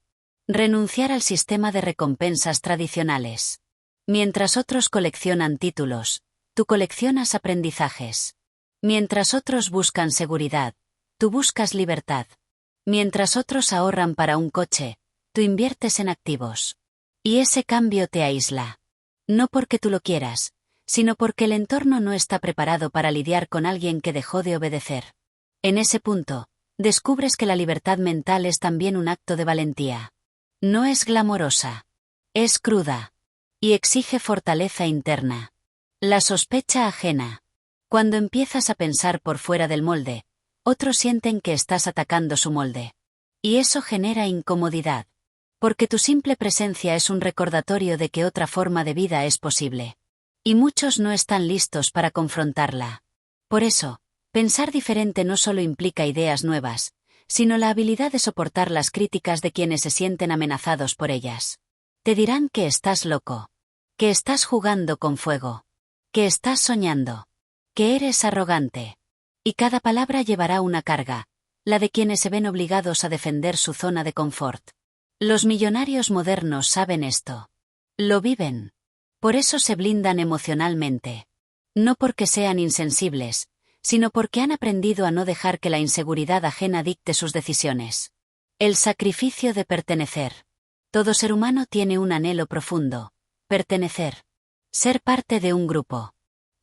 Speaker 1: Renunciar al sistema de recompensas tradicionales. Mientras otros coleccionan títulos, tú coleccionas aprendizajes. Mientras otros buscan seguridad, tú buscas libertad. Mientras otros ahorran para un coche, tú inviertes en activos. Y ese cambio te aísla. No porque tú lo quieras, sino porque el entorno no está preparado para lidiar con alguien que dejó de obedecer. En ese punto, descubres que la libertad mental es también un acto de valentía. No es glamorosa. Es cruda. Y exige fortaleza interna. La sospecha ajena. Cuando empiezas a pensar por fuera del molde, otros sienten que estás atacando su molde. Y eso genera incomodidad. Porque tu simple presencia es un recordatorio de que otra forma de vida es posible. Y muchos no están listos para confrontarla. Por eso, pensar diferente no solo implica ideas nuevas, sino la habilidad de soportar las críticas de quienes se sienten amenazados por ellas. Te dirán que estás loco. Que estás jugando con fuego. Que estás soñando. Que eres arrogante. Y cada palabra llevará una carga, la de quienes se ven obligados a defender su zona de confort. Los millonarios modernos saben esto. Lo viven. Por eso se blindan emocionalmente. No porque sean insensibles, sino porque han aprendido a no dejar que la inseguridad ajena dicte sus decisiones. El sacrificio de pertenecer. Todo ser humano tiene un anhelo profundo: pertenecer. Ser parte de un grupo.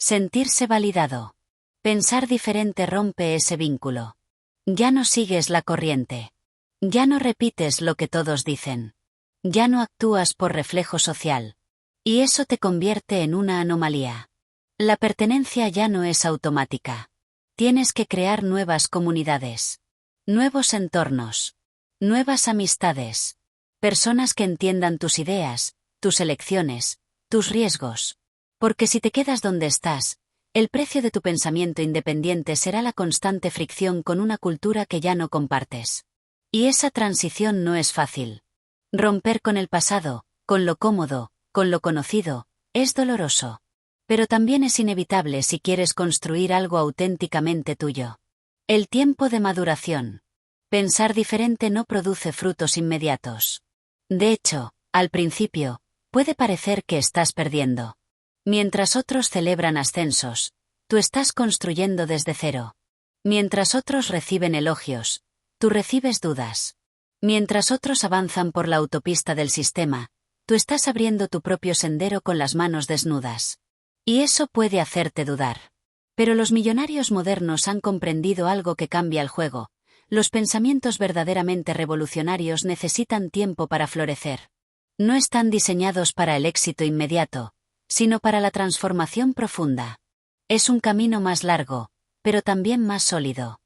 Speaker 1: Sentirse validado. Pensar diferente rompe ese vínculo. Ya no sigues la corriente. Ya no repites lo que todos dicen. Ya no actúas por reflejo social. Y eso te convierte en una anomalía. La pertenencia ya no es automática. Tienes que crear nuevas comunidades. Nuevos entornos. Nuevas amistades. Personas que entiendan tus ideas, tus elecciones, tus riesgos. Porque si te quedas donde estás, el precio de tu pensamiento independiente será la constante fricción con una cultura que ya no compartes. Y esa transición no es fácil. Romper con el pasado, con lo cómodo, con lo conocido, es doloroso. Pero también es inevitable si quieres construir algo auténticamente tuyo. El tiempo de maduración. Pensar diferente no produce frutos inmediatos. De hecho, al principio, puede parecer que estás perdiendo. Mientras otros celebran ascensos, tú estás construyendo desde cero. Mientras otros reciben elogios, tú recibes dudas. Mientras otros avanzan por la autopista del sistema, tú estás abriendo tu propio sendero con las manos desnudas. Y eso puede hacerte dudar. Pero los millonarios modernos han comprendido algo que cambia el juego: los pensamientos verdaderamente revolucionarios necesitan tiempo para florecer. No están diseñados para el éxito inmediato, sino para la transformación profunda. Es un camino más largo, pero también más sólido.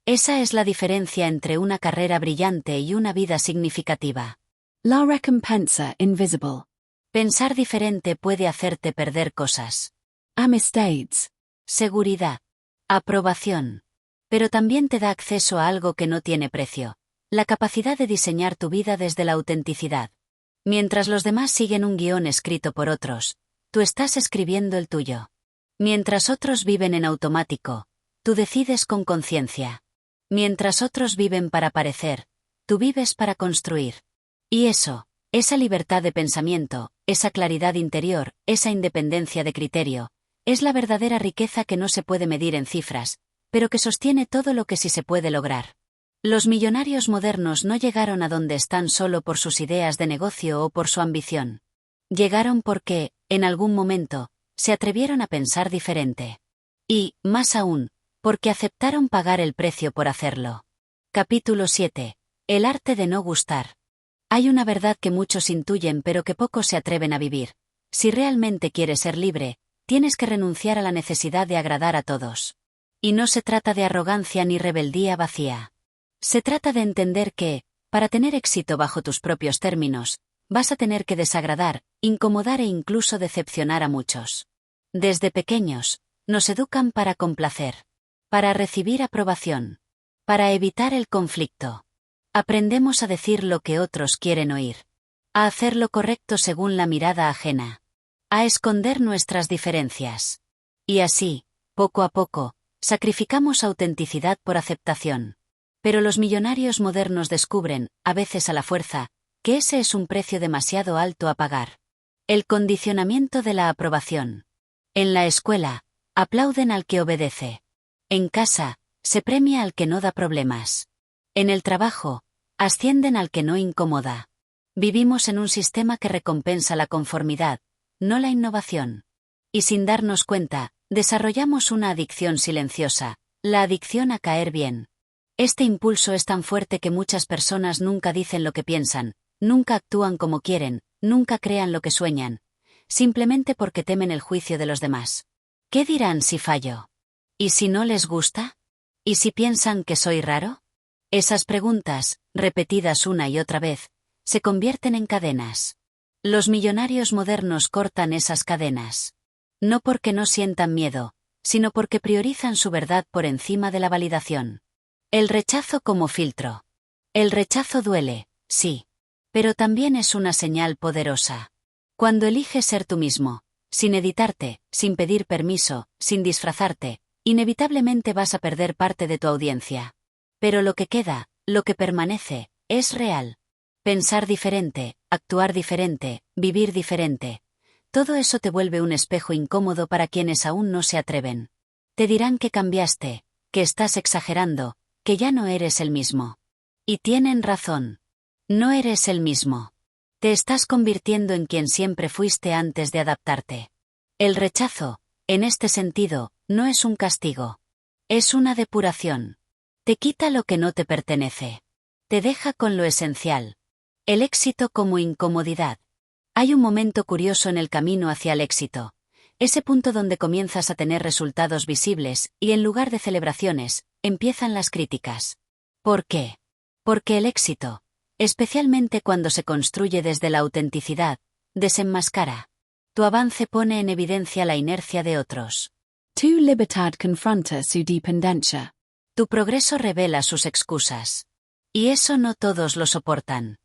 Speaker 1: Esa es la diferencia entre una carrera brillante y una vida significativa.
Speaker 2: La recompensa invisible.
Speaker 1: Pensar diferente puede hacerte perder cosas.
Speaker 2: Amistades.
Speaker 1: Seguridad. Aprobación. Pero también te da acceso a algo que no tiene precio: la capacidad de diseñar tu vida desde la autenticidad. Mientras los demás siguen un guión escrito por otros, tú estás escribiendo el tuyo. Mientras otros viven en automático, tú decides con conciencia. Mientras otros viven para parecer, tú vives para construir. Y eso, esa libertad de pensamiento, esa claridad interior, esa independencia de criterio, es la verdadera riqueza que no se puede medir en cifras, pero que sostiene todo lo que sí se puede lograr. Los millonarios modernos no llegaron a donde están solo por sus ideas de negocio o por su ambición. Llegaron porque, en algún momento, se atrevieron a pensar diferente. Y, más aún, porque aceptaron pagar el precio por hacerlo. Capítulo 7. El arte de no gustar. Hay una verdad que muchos intuyen pero que pocos se atreven a vivir. Si realmente quieres ser libre, tienes que renunciar a la necesidad de agradar a todos. Y no se trata de arrogancia ni rebeldía vacía. Se trata de entender que, para tener éxito bajo tus propios términos, vas a tener que desagradar, incomodar e incluso decepcionar a muchos. Desde pequeños, nos educan para complacer, para recibir aprobación, para evitar el conflicto. Aprendemos a decir lo que otros quieren oír, a hacer lo correcto según la mirada ajena, a esconder nuestras diferencias. Y así, poco a poco, sacrificamos autenticidad por aceptación. Pero los millonarios modernos descubren, a veces a la fuerza, que ese es un precio demasiado alto a pagar. El condicionamiento de la aprobación. En la escuela, aplauden al que obedece. En casa, se premia al que no da problemas. En el trabajo, ascienden al que no incomoda. Vivimos en un sistema que recompensa la conformidad, no la innovación. Y sin darnos cuenta, desarrollamos una adicción silenciosa, la adicción a caer bien. Este impulso es tan fuerte que muchas personas nunca dicen lo que piensan, nunca actúan como quieren, nunca crean lo que sueñan, simplemente porque temen el juicio de los demás. ¿Qué dirán si fallo? ¿Y si no les gusta? ¿Y si piensan que soy raro? Esas preguntas, repetidas una y otra vez, se convierten en cadenas. Los millonarios modernos cortan esas cadenas. No porque no sientan miedo, sino porque priorizan su verdad por encima de la validación. El rechazo como filtro. El rechazo duele, sí. Pero también es una señal poderosa. Cuando eliges ser tú mismo, sin editarte, sin pedir permiso, sin disfrazarte, inevitablemente vas a perder parte de tu audiencia. Pero lo que queda, lo que permanece, es real. Pensar diferente, actuar diferente, vivir diferente. Todo eso te vuelve un espejo incómodo para quienes aún no se atreven. Te dirán que cambiaste, que estás exagerando, que ya no eres el mismo. Y tienen razón. No eres el mismo. Te estás convirtiendo en quien siempre fuiste antes de adaptarte. El rechazo, en este sentido, no es un castigo. Es una depuración. Te quita lo que no te pertenece. Te deja con lo esencial. El éxito como incomodidad. Hay un momento curioso en el camino hacia el éxito. Ese punto donde comienzas a tener resultados visibles, y en lugar de celebraciones, empiezan las críticas. ¿Por qué? Porque el éxito, especialmente cuando se construye desde la autenticidad, desenmascara. Tu avance pone en evidencia la inercia de otros.
Speaker 2: Tu libertad confronta su dependencia.
Speaker 1: Tu progreso revela sus excusas. Y eso no todos lo soportan.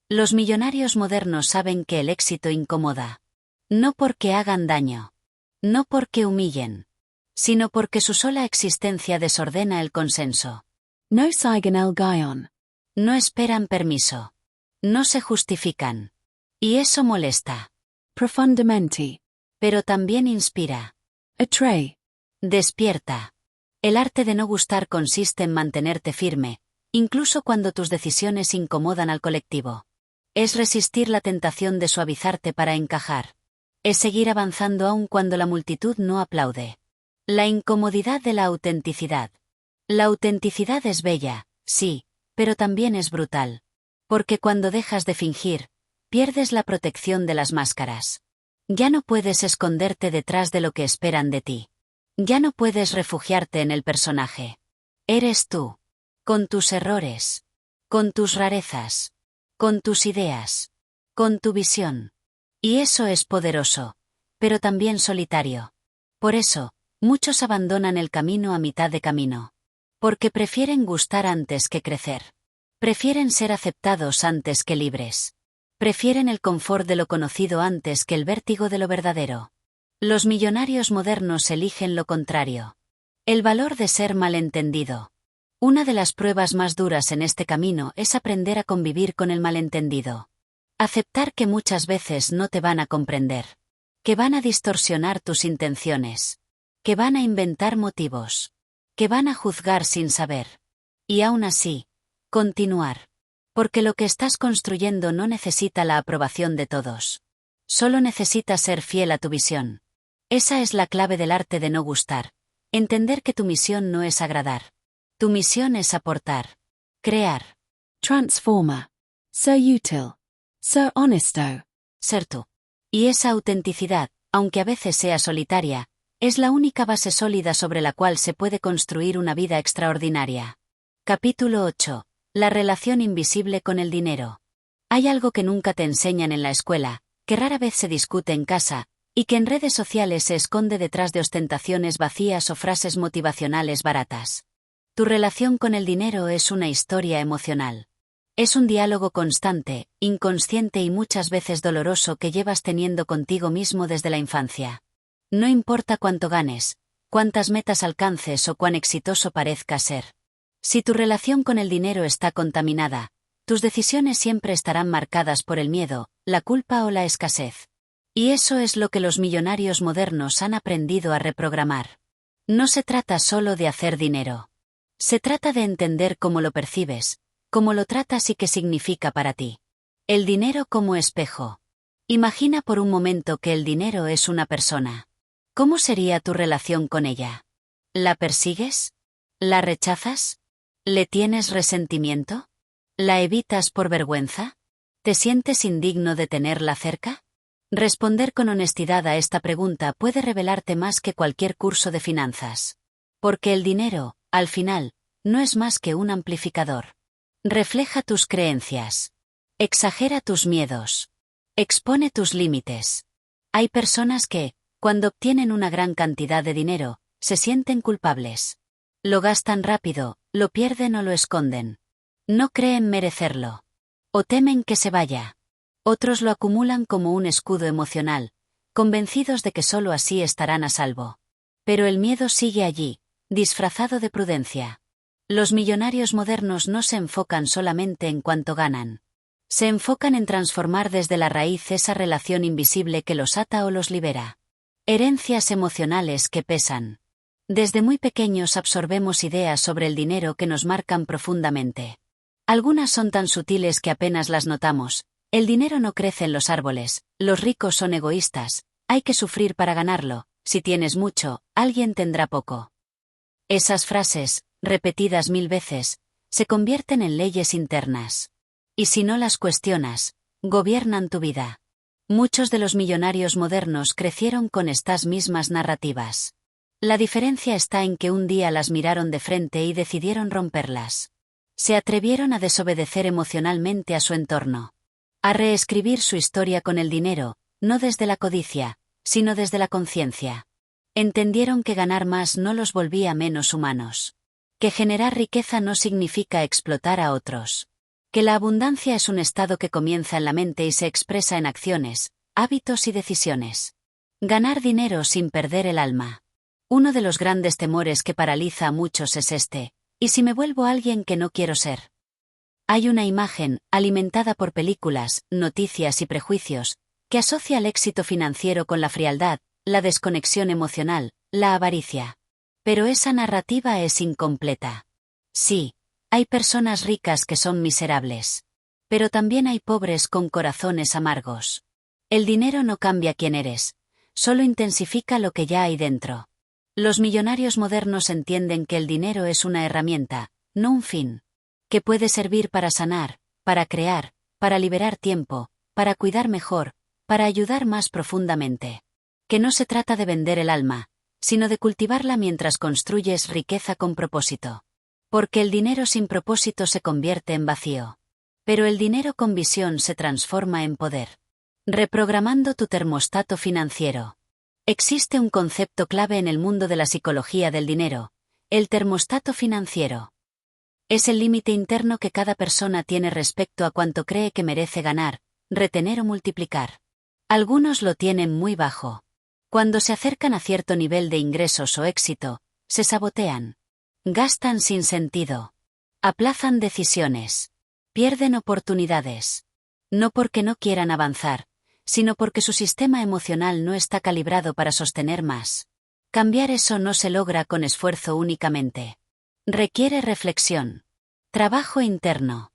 Speaker 1: Los millonarios modernos saben que el éxito incomoda. No porque hagan daño. No porque humillen. Sino porque su sola existencia desordena el consenso.
Speaker 2: No siguen el guión.
Speaker 1: No esperan permiso. No se justifican. Y eso molesta.
Speaker 2: Profundamente.
Speaker 1: Pero también inspira.
Speaker 2: Atrae.
Speaker 1: Despierta. El arte de no gustar consiste en mantenerte firme, incluso cuando tus decisiones incomodan al colectivo. Es resistir la tentación de suavizarte para encajar. Es seguir avanzando aun cuando la multitud no aplaude. La incomodidad de la autenticidad. La autenticidad es bella, sí, pero también es brutal. Porque cuando dejas de fingir, pierdes la protección de las máscaras. Ya no puedes esconderte detrás de lo que esperan de ti. Ya no puedes refugiarte en el personaje. Eres tú. Con tus errores. Con tus rarezas. Con tus ideas. Con tu visión. Y eso es poderoso, pero también solitario. Por eso, muchos abandonan el camino a mitad de camino. Porque prefieren gustar antes que crecer. Prefieren ser aceptados antes que libres. Prefieren el confort de lo conocido antes que el vértigo de lo verdadero. Los millonarios modernos eligen lo contrario. El valor de ser malentendido. Una de las pruebas más duras en este camino es aprender a convivir con el malentendido. Aceptar que muchas veces no te van a comprender. Que van a distorsionar tus intenciones. Que van a inventar motivos. Que van a juzgar sin saber. Y aún así, continuar. Porque lo que estás construyendo no necesita la aprobación de todos. Solo necesitas ser fiel a tu visión. Esa es la clave del arte de no gustar. Entender que tu misión no es agradar. Tu misión es aportar. Crear.
Speaker 2: Transformer. So útil. So honesto.
Speaker 1: Ser tú. Y esa autenticidad, aunque a veces sea solitaria, es la única base sólida sobre la cual se puede construir una vida extraordinaria. Capítulo 8. La relación invisible con el dinero. Hay algo que nunca te enseñan en la escuela, que rara vez se discute en casa, y que en redes sociales se esconde detrás de ostentaciones vacías o frases motivacionales baratas. Tu relación con el dinero es una historia emocional. Es un diálogo constante, inconsciente y muchas veces doloroso que llevas teniendo contigo mismo desde la infancia. No importa cuánto ganes, cuántas metas alcances o cuán exitoso parezcas ser. Si tu relación con el dinero está contaminada, tus decisiones siempre estarán marcadas por el miedo, la culpa o la escasez. Y eso es lo que los millonarios modernos han aprendido a reprogramar. No se trata solo de hacer dinero. Se trata de entender cómo lo percibes, cómo lo tratas y qué significa para ti. El dinero como espejo. Imagina por un momento que el dinero es una persona. ¿Cómo sería tu relación con ella? ¿La persigues? ¿La rechazas? ¿Le tienes resentimiento? ¿La evitas por vergüenza? ¿Te sientes indigno de tenerla cerca? Responder con honestidad a esta pregunta puede revelarte más que cualquier curso de finanzas. Porque el dinero, al final, no es más que un amplificador. Refleja tus creencias. Exagera tus miedos. Expone tus límites. Hay personas que, cuando obtienen una gran cantidad de dinero, se sienten culpables. Lo gastan rápido, lo pierden o lo esconden. No creen merecerlo. O temen que se vaya. Otros lo acumulan como un escudo emocional, convencidos de que solo así estarán a salvo. Pero el miedo sigue allí, disfrazado de prudencia. Los millonarios modernos no se enfocan solamente en cuánto ganan. Se enfocan en transformar desde la raíz esa relación invisible que los ata o los libera. Herencias emocionales que pesan. Desde muy pequeños absorbemos ideas sobre el dinero que nos marcan profundamente. Algunas son tan sutiles que apenas las notamos. El dinero no crece en los árboles, los ricos son egoístas, hay que sufrir para ganarlo, si tienes mucho, alguien tendrá poco. Esas frases, repetidas 1000 veces, se convierten en leyes internas. Y si no las cuestionas, gobiernan tu vida. Muchos de los millonarios modernos crecieron con estas mismas narrativas. La diferencia está en que un día las miraron de frente y decidieron romperlas. Se atrevieron a desobedecer emocionalmente a su entorno. A reescribir su historia con el dinero, no desde la codicia, sino desde la conciencia. Entendieron que ganar más no los volvía menos humanos. Que generar riqueza no significa explotar a otros. Que la abundancia es un estado que comienza en la mente y se expresa en acciones, hábitos y decisiones. Ganar dinero sin perder el alma. Uno de los grandes temores que paraliza a muchos es este: ¿y si me vuelvo alguien que no quiero ser? Hay una imagen, alimentada por películas, noticias y prejuicios, que asocia el éxito financiero con la frialdad, la desconexión emocional, la avaricia. Pero esa narrativa es incompleta. Sí, hay personas ricas que son miserables. Pero también hay pobres con corazones amargos. El dinero no cambia quién eres, solo intensifica lo que ya hay dentro. Los millonarios modernos entienden que el dinero es una herramienta, no un fin. Que puede servir para sanar, para crear, para liberar tiempo, para cuidar mejor, para ayudar más profundamente. Que no se trata de vender el alma, sino de cultivarla mientras construyes riqueza con propósito. Porque el dinero sin propósito se convierte en vacío. Pero el dinero con visión se transforma en poder. Reprogramando tu termostato financiero. Existe un concepto clave en el mundo de la psicología del dinero: el termostato financiero. Es el límite interno que cada persona tiene respecto a cuánto cree que merece ganar, retener o multiplicar. Algunos lo tienen muy bajo. Cuando se acercan a cierto nivel de ingresos o éxito, se sabotean. Gastan sin sentido. Aplazan decisiones. Pierden oportunidades. No porque no quieran avanzar, sino porque su sistema emocional no está calibrado para sostener más. Cambiar eso no se logra con esfuerzo únicamente. Requiere reflexión. Trabajo interno.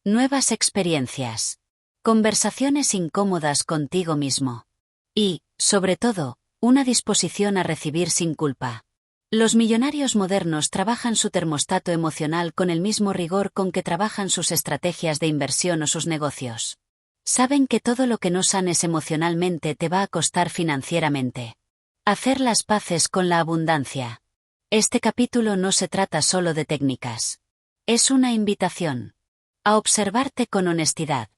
Speaker 1: Nuevas experiencias. Conversaciones incómodas contigo mismo. Y, sobre todo, una disposición a recibir sin culpa. Los millonarios modernos trabajan su termostato emocional con el mismo rigor con que trabajan sus estrategias de inversión o sus negocios. Saben que todo lo que no sanes emocionalmente te va a costar financieramente. Hacer las paces con la abundancia. Este capítulo no se trata solo de técnicas. Es una invitación a observarte con honestidad.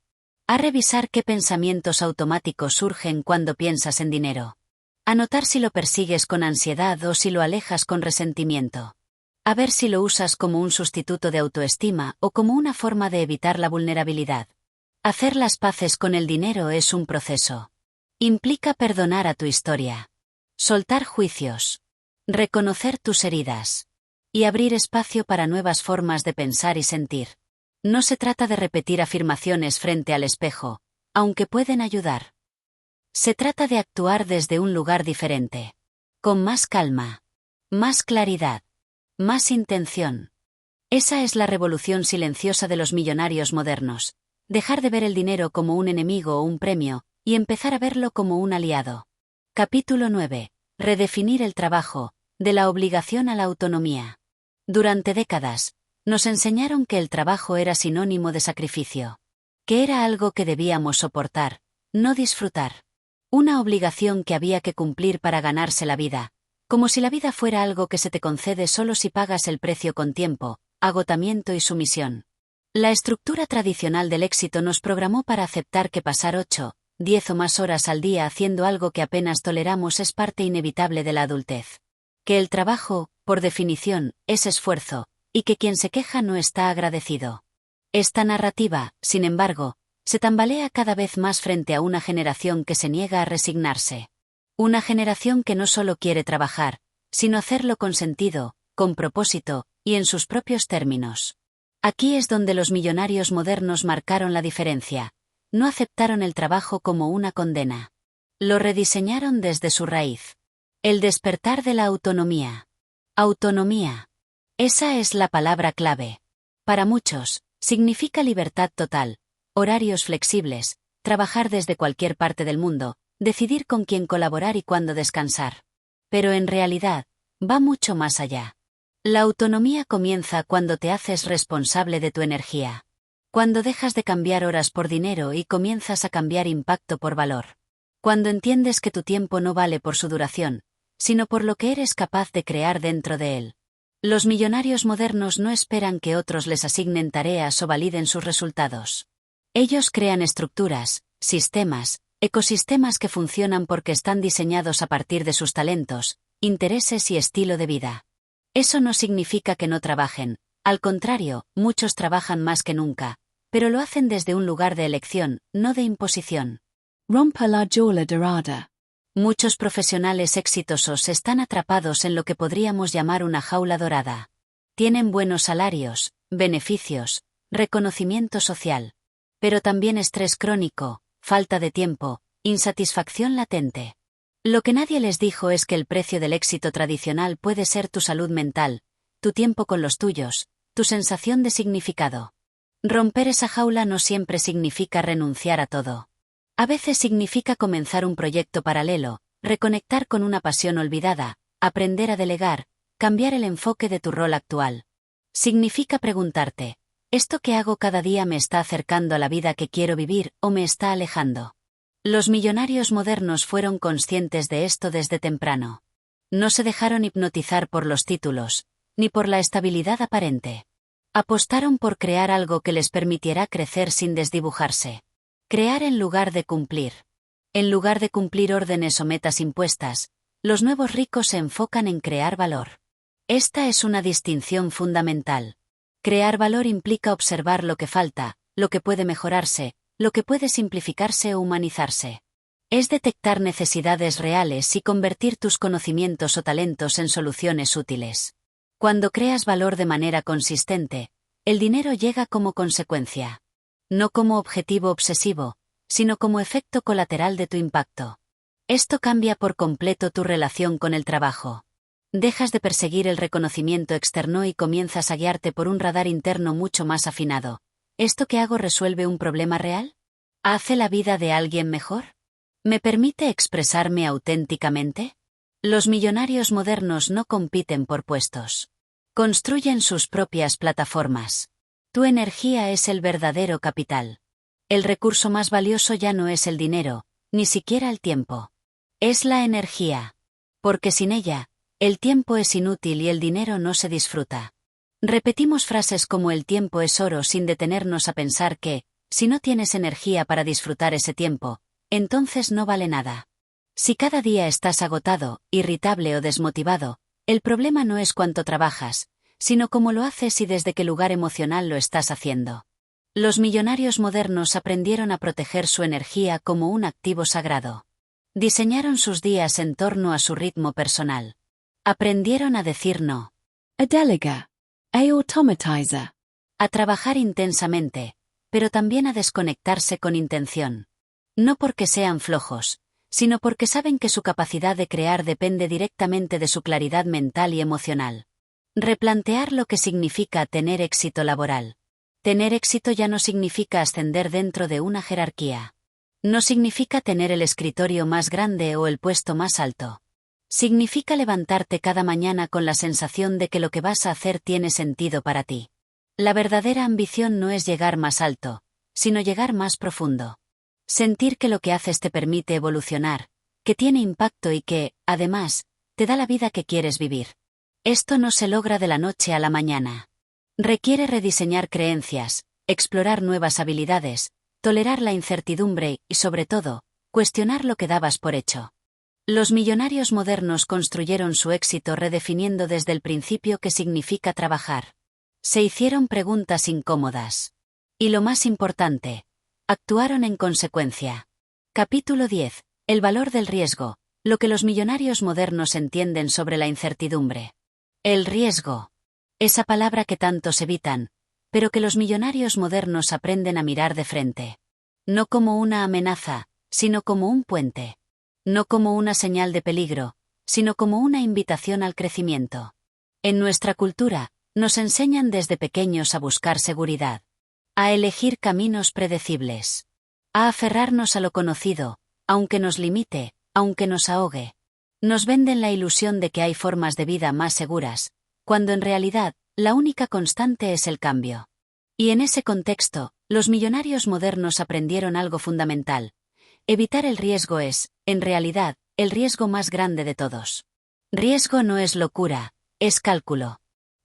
Speaker 1: A revisar qué pensamientos automáticos surgen cuando piensas en dinero. A notar si lo persigues con ansiedad o si lo alejas con resentimiento. A ver si lo usas como un sustituto de autoestima o como una forma de evitar la vulnerabilidad. Hacer las paces con el dinero es un proceso. Implica perdonar a tu historia. Soltar juicios. Reconocer tus heridas. Y abrir espacio para nuevas formas de pensar y sentir. No se trata de repetir afirmaciones frente al espejo, aunque pueden ayudar. Se trata de actuar desde un lugar diferente. Con más calma. Más claridad. Más intención. Esa es la revolución silenciosa de los millonarios modernos. Dejar de ver el dinero como un enemigo o un premio, y empezar a verlo como un aliado. Capítulo 9. Redefinir el trabajo, de la obligación a la autonomía. Durante décadas, nos enseñaron que el trabajo era sinónimo de sacrificio. Que era algo que debíamos soportar, no disfrutar. Una obligación que había que cumplir para ganarse la vida, como si la vida fuera algo que se te concede solo si pagas el precio con tiempo, agotamiento y sumisión. La estructura tradicional del éxito nos programó para aceptar que pasar 8, 10 o más horas al día haciendo algo que apenas toleramos es parte inevitable de la adultez. Que el trabajo, por definición, es esfuerzo, y que quien se queja no está agradecido. Esta narrativa, sin embargo, se tambalea cada vez más frente a una generación que se niega a resignarse. Una generación que no solo quiere trabajar, sino hacerlo con sentido, con propósito, y en sus propios términos. Aquí es donde los millonarios modernos marcaron la diferencia. No aceptaron el trabajo como una condena. Lo rediseñaron desde su raíz. El despertar de la autonomía. Autonomía. Esa es la palabra clave. Para muchos, significa libertad total. Horarios flexibles, trabajar desde cualquier parte del mundo, decidir con quién colaborar y cuándo descansar. Pero en realidad, va mucho más allá. La autonomía comienza cuando te haces responsable de tu energía. Cuando dejas de cambiar horas por dinero y comienzas a cambiar impacto por valor. Cuando entiendes que tu tiempo no vale por su duración, sino por lo que eres capaz de crear dentro de él. Los millonarios modernos no esperan que otros les asignen tareas o validen sus resultados. Ellos crean estructuras, sistemas, ecosistemas que funcionan porque están diseñados a partir de sus talentos, intereses y estilo de vida. Eso no significa que no trabajen, al contrario, muchos trabajan más que nunca, pero lo hacen desde un lugar de elección, no de imposición.
Speaker 2: Rompa la jaula dorada.
Speaker 1: Muchos profesionales exitosos están atrapados en lo que podríamos llamar una jaula dorada. Tienen buenos salarios, beneficios, reconocimiento social. Pero también estrés crónico, falta de tiempo, insatisfacción latente. Lo que nadie les dijo es que el precio del éxito tradicional puede ser tu salud mental, tu tiempo con los tuyos, tu sensación de significado. Romper esa jaula no siempre significa renunciar a todo. A veces significa comenzar un proyecto paralelo, reconectar con una pasión olvidada, aprender a delegar, cambiar el enfoque de tu rol actual. Significa preguntarte, ¿esto que hago cada día me está acercando a la vida que quiero vivir o me está alejando? Los millonarios modernos fueron conscientes de esto desde temprano. No se dejaron hipnotizar por los títulos, ni por la estabilidad aparente. Apostaron por crear algo que les permitiera crecer sin desdibujarse. Crear en lugar de cumplir. En lugar de cumplir órdenes o metas impuestas, los nuevos ricos se enfocan en crear valor. Esta es una distinción fundamental. Crear valor implica observar lo que falta, lo que puede mejorarse, lo que puede simplificarse o humanizarse. Es detectar necesidades reales y convertir tus conocimientos o talentos en soluciones útiles. Cuando creas valor de manera consistente, el dinero llega como consecuencia. No como objetivo obsesivo, sino como efecto colateral de tu impacto. Esto cambia por completo tu relación con el trabajo. Dejas de perseguir el reconocimiento externo y comienzas a guiarte por un radar interno mucho más afinado. ¿Esto que hago resuelve un problema real? ¿Hace la vida de alguien mejor? ¿Me permite expresarme auténticamente? Los millonarios modernos no compiten por puestos. Construyen sus propias plataformas. Tu energía es el verdadero capital. El recurso más valioso ya no es el dinero, ni siquiera el tiempo. Es la energía. Porque sin ella, el tiempo es inútil y el dinero no se disfruta. Repetimos frases como el tiempo es oro sin detenernos a pensar que, si no tienes energía para disfrutar ese tiempo, entonces no vale nada. Si cada día estás agotado, irritable o desmotivado, el problema no es cuánto trabajas, sino cómo lo haces y desde qué lugar emocional lo estás haciendo. Los millonarios modernos aprendieron a proteger su energía como un activo sagrado. Diseñaron sus días en torno a su ritmo personal. Aprendieron a decir no.
Speaker 2: A delegator. A automatizer.
Speaker 1: A trabajar intensamente, pero también a desconectarse con intención. No porque sean flojos, sino porque saben que su capacidad de crear depende directamente de su claridad mental y emocional. Replantear lo que significa tener éxito laboral. Tener éxito ya no significa ascender dentro de una jerarquía. No significa tener el escritorio más grande o el puesto más alto. Significa levantarte cada mañana con la sensación de que lo que vas a hacer tiene sentido para ti. La verdadera ambición no es llegar más alto, sino llegar más profundo. Sentir que lo que haces te permite evolucionar, que tiene impacto y que, además, te da la vida que quieres vivir. Esto no se logra de la noche a la mañana. Requiere rediseñar creencias, explorar nuevas habilidades, tolerar la incertidumbre y, sobre todo, cuestionar lo que dabas por hecho. Los millonarios modernos construyeron su éxito redefiniendo desde el principio qué significa trabajar. Se hicieron preguntas incómodas. Y lo más importante, actuaron en consecuencia. Capítulo 10. El valor del riesgo, lo que los millonarios modernos entienden sobre la incertidumbre. El riesgo. Esa palabra que tantos evitan, pero que los millonarios modernos aprenden a mirar de frente. No como una amenaza, sino como un puente. No como una señal de peligro, sino como una invitación al crecimiento. En nuestra cultura, nos enseñan desde pequeños a buscar seguridad. A elegir caminos predecibles. A aferrarnos a lo conocido, aunque nos limite, aunque nos ahogue. Nos venden la ilusión de que hay formas de vida más seguras, cuando en realidad, la única constante es el cambio. Y en ese contexto, los millonarios modernos aprendieron algo fundamental. Evitar el riesgo es, en realidad, el riesgo más grande de todos. Riesgo no es locura, es cálculo.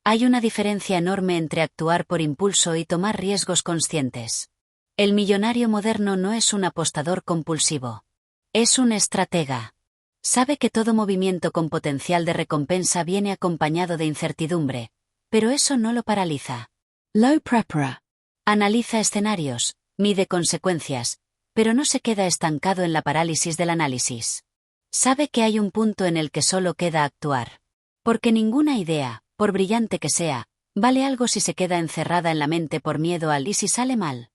Speaker 1: Hay una diferencia enorme entre actuar por impulso y tomar riesgos conscientes. El millonario moderno no es un apostador compulsivo. Es un estratega. Sabe que todo movimiento con potencial de recompensa viene acompañado de incertidumbre, pero eso no lo paraliza.
Speaker 2: Low prepara.
Speaker 1: Analiza escenarios, mide consecuencias, pero no se queda estancado en la parálisis del análisis. Sabe que hay un punto en el que solo queda actuar. Porque ninguna idea, por brillante que sea, vale algo si se queda encerrada en la mente por miedo al ¿y si sale mal?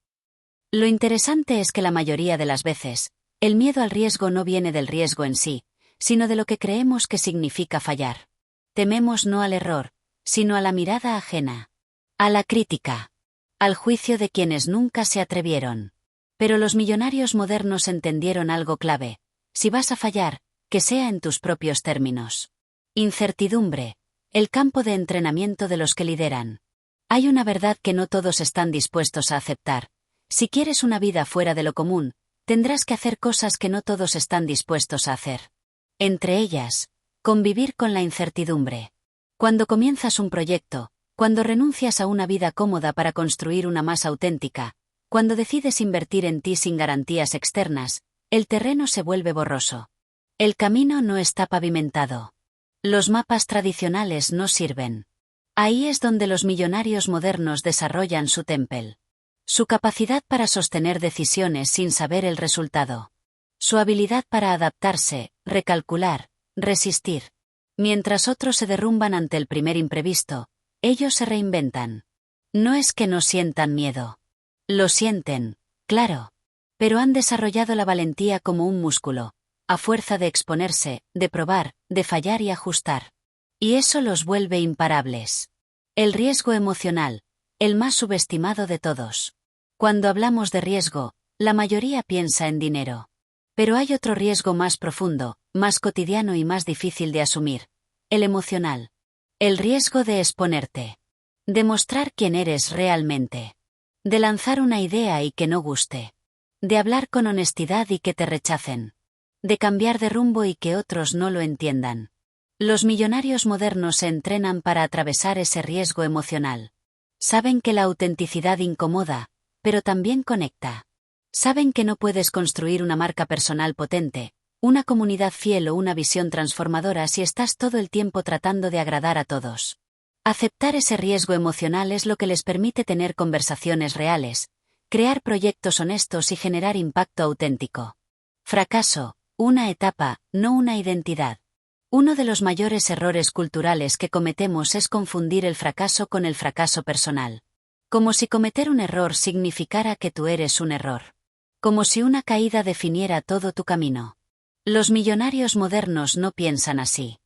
Speaker 1: Lo interesante es que la mayoría de las veces, el miedo al riesgo no viene del riesgo en sí, sino de lo que creemos que significa fallar. Tememos no al error, sino a la mirada ajena. A la crítica. Al juicio de quienes nunca se atrevieron. Pero los millonarios modernos entendieron algo clave. Si vas a fallar, que sea en tus propios términos. Incertidumbre. El campo de entrenamiento de los que lideran. Hay una verdad que no todos están dispuestos a aceptar. Si quieres una vida fuera de lo común, tendrás que hacer cosas que no todos están dispuestos a hacer. Entre ellas, convivir con la incertidumbre. Cuando comienzas un proyecto, cuando renuncias a una vida cómoda para construir una más auténtica, cuando decides invertir en ti sin garantías externas, el terreno se vuelve borroso. El camino no está pavimentado. Los mapas tradicionales no sirven. Ahí es donde los millonarios modernos desarrollan su temple. Su capacidad para sostener decisiones sin saber el resultado. Su habilidad para adaptarse, recalcular, resistir. Mientras otros se derrumban ante el primer imprevisto, ellos se reinventan. No es que no sientan miedo. Lo sienten, claro. Pero han desarrollado la valentía como un músculo, a fuerza de exponerse, de probar, de fallar y ajustar. Y eso los vuelve imparables. El riesgo emocional, el más subestimado de todos. Cuando hablamos de riesgo, la mayoría piensa en dinero. Pero hay otro riesgo más profundo, más cotidiano y más difícil de asumir. El emocional. El riesgo de exponerte. De mostrar quién eres realmente. De lanzar una idea y que no guste. De hablar con honestidad y que te rechacen. De cambiar de rumbo y que otros no lo entiendan. Los millonarios modernos se entrenan para atravesar ese riesgo emocional. Saben que la autenticidad incomoda, pero también conecta. Saben que no puedes construir una marca personal potente, una comunidad fiel o una visión transformadora si estás todo el tiempo tratando de agradar a todos. Aceptar ese riesgo emocional es lo que les permite tener conversaciones reales, crear proyectos honestos y generar impacto auténtico. Fracaso, una etapa, no una identidad. Uno de los mayores errores culturales que cometemos es confundir el fracaso con el fracaso personal. Como si cometer un error significara que tú eres un error. Como si una caída definiera todo tu camino. Los millonarios modernos no piensan así.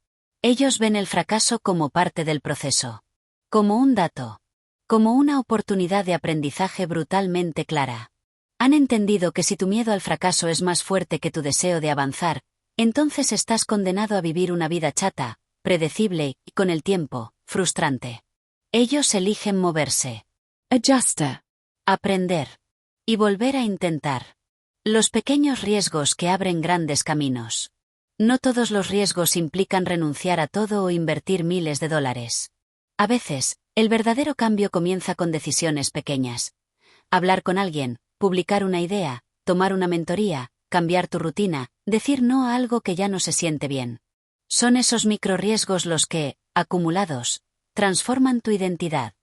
Speaker 1: Ellos ven el fracaso como parte del proceso. Como un dato. Como una oportunidad de aprendizaje brutalmente clara. Han entendido que si tu miedo al fracaso es más fuerte que tu deseo de avanzar, entonces estás condenado a vivir una vida chata, predecible y, con el tiempo, frustrante. Ellos eligen moverse.
Speaker 2: Adjuster.
Speaker 1: Aprender. Y volver a intentar. Los pequeños riesgos que abren grandes caminos. No todos los riesgos implican renunciar a todo o invertir miles de dólares. A veces, el verdadero cambio comienza con decisiones pequeñas. Hablar con alguien, publicar una idea, tomar una mentoría, cambiar tu rutina, decir no a algo que ya no se siente bien. Son esos microriesgos los que, acumulados, transforman tu identidad.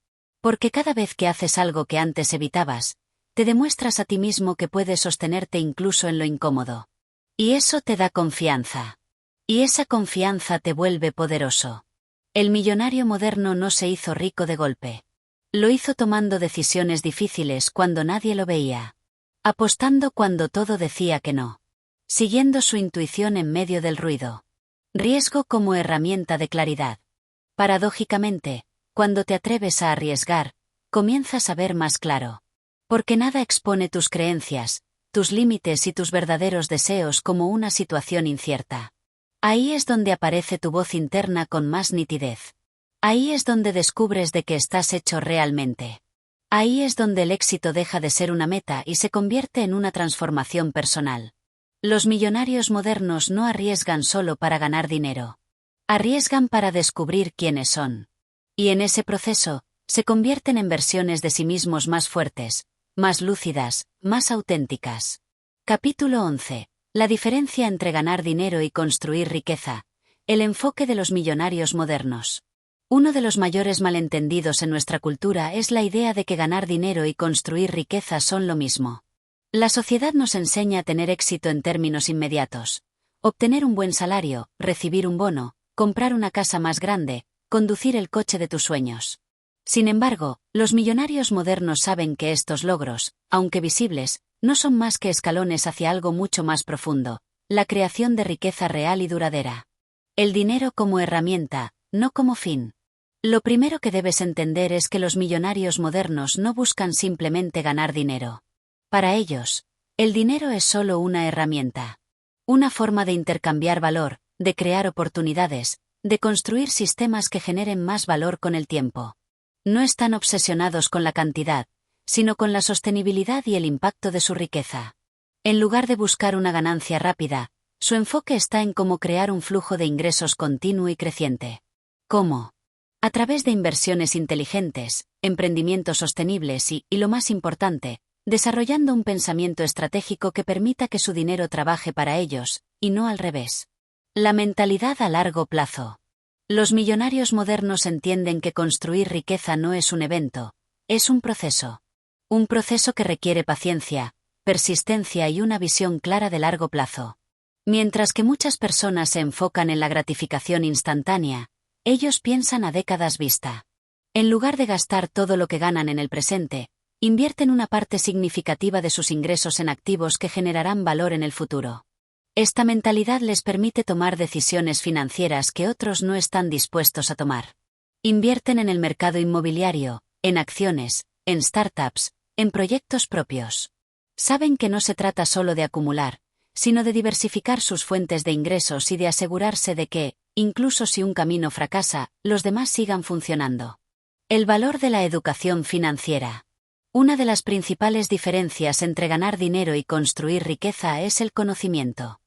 Speaker 1: Porque cada vez que haces algo que antes evitabas, te demuestras a ti mismo que puedes sostenerte incluso en lo incómodo. Y eso te da confianza. Y esa confianza te vuelve poderoso. El millonario moderno no se hizo rico de golpe. Lo hizo tomando decisiones difíciles cuando nadie lo veía. Apostando cuando todo decía que no. Siguiendo su intuición en medio del ruido. Riesgo como herramienta de claridad. Paradójicamente, cuando te atreves a arriesgar, comienzas a ver más claro. Porque nada expone tus creencias, tus límites y tus verdaderos deseos como una situación incierta. Ahí es donde aparece tu voz interna con más nitidez. Ahí es donde descubres de qué estás hecho realmente. Ahí es donde el éxito deja de ser una meta y se convierte en una transformación personal. Los millonarios modernos no arriesgan solo para ganar dinero. Arriesgan para descubrir quiénes son. Y en ese proceso, se convierten en versiones de sí mismos más fuertes, más lúcidas, más auténticas. Capítulo 11. La diferencia entre ganar dinero y construir riqueza. El enfoque de los millonarios modernos. Uno de los mayores malentendidos en nuestra cultura es la idea de que ganar dinero y construir riqueza son lo mismo. La sociedad nos enseña a tener éxito en términos inmediatos. Obtener un buen salario, recibir un bono, comprar una casa más grande, conducir el coche de tus sueños. Sin embargo, los millonarios modernos saben que estos logros, aunque visibles, no son más que escalones hacia algo mucho más profundo, la creación de riqueza real y duradera. El dinero como herramienta, no como fin. Lo primero que debes entender es que los millonarios modernos no buscan simplemente ganar dinero. Para ellos, el dinero es solo una herramienta. Una forma de intercambiar valor, de crear oportunidades, de construir sistemas que generen más valor con el tiempo. No están obsesionados con la cantidad, sino con la sostenibilidad y el impacto de su riqueza. En lugar de buscar una ganancia rápida, su enfoque está en cómo crear un flujo de ingresos continuo y creciente. ¿Cómo? A través de inversiones inteligentes, emprendimientos sostenibles y lo más importante, desarrollando un pensamiento estratégico que permita que su dinero trabaje para ellos, y no al revés. La mentalidad a largo plazo. Los millonarios modernos entienden que construir riqueza no es un evento, es un proceso. Un proceso que requiere paciencia, persistencia y una visión clara de largo plazo. Mientras que muchas personas se enfocan en la gratificación instantánea, ellos piensan a décadas vista. En lugar de gastar todo lo que ganan en el presente, invierten una parte significativa de sus ingresos en activos que generarán valor en el futuro. Esta mentalidad les permite tomar decisiones financieras que otros no están dispuestos a tomar. Invierten en el mercado inmobiliario, en acciones, en startups, en proyectos propios. Saben que no se trata solo de acumular, sino de diversificar sus fuentes de ingresos y de asegurarse de que, incluso si un camino fracasa, los demás sigan funcionando. El valor de la educación financiera. Una de las principales diferencias entre ganar dinero y construir riqueza es el conocimiento.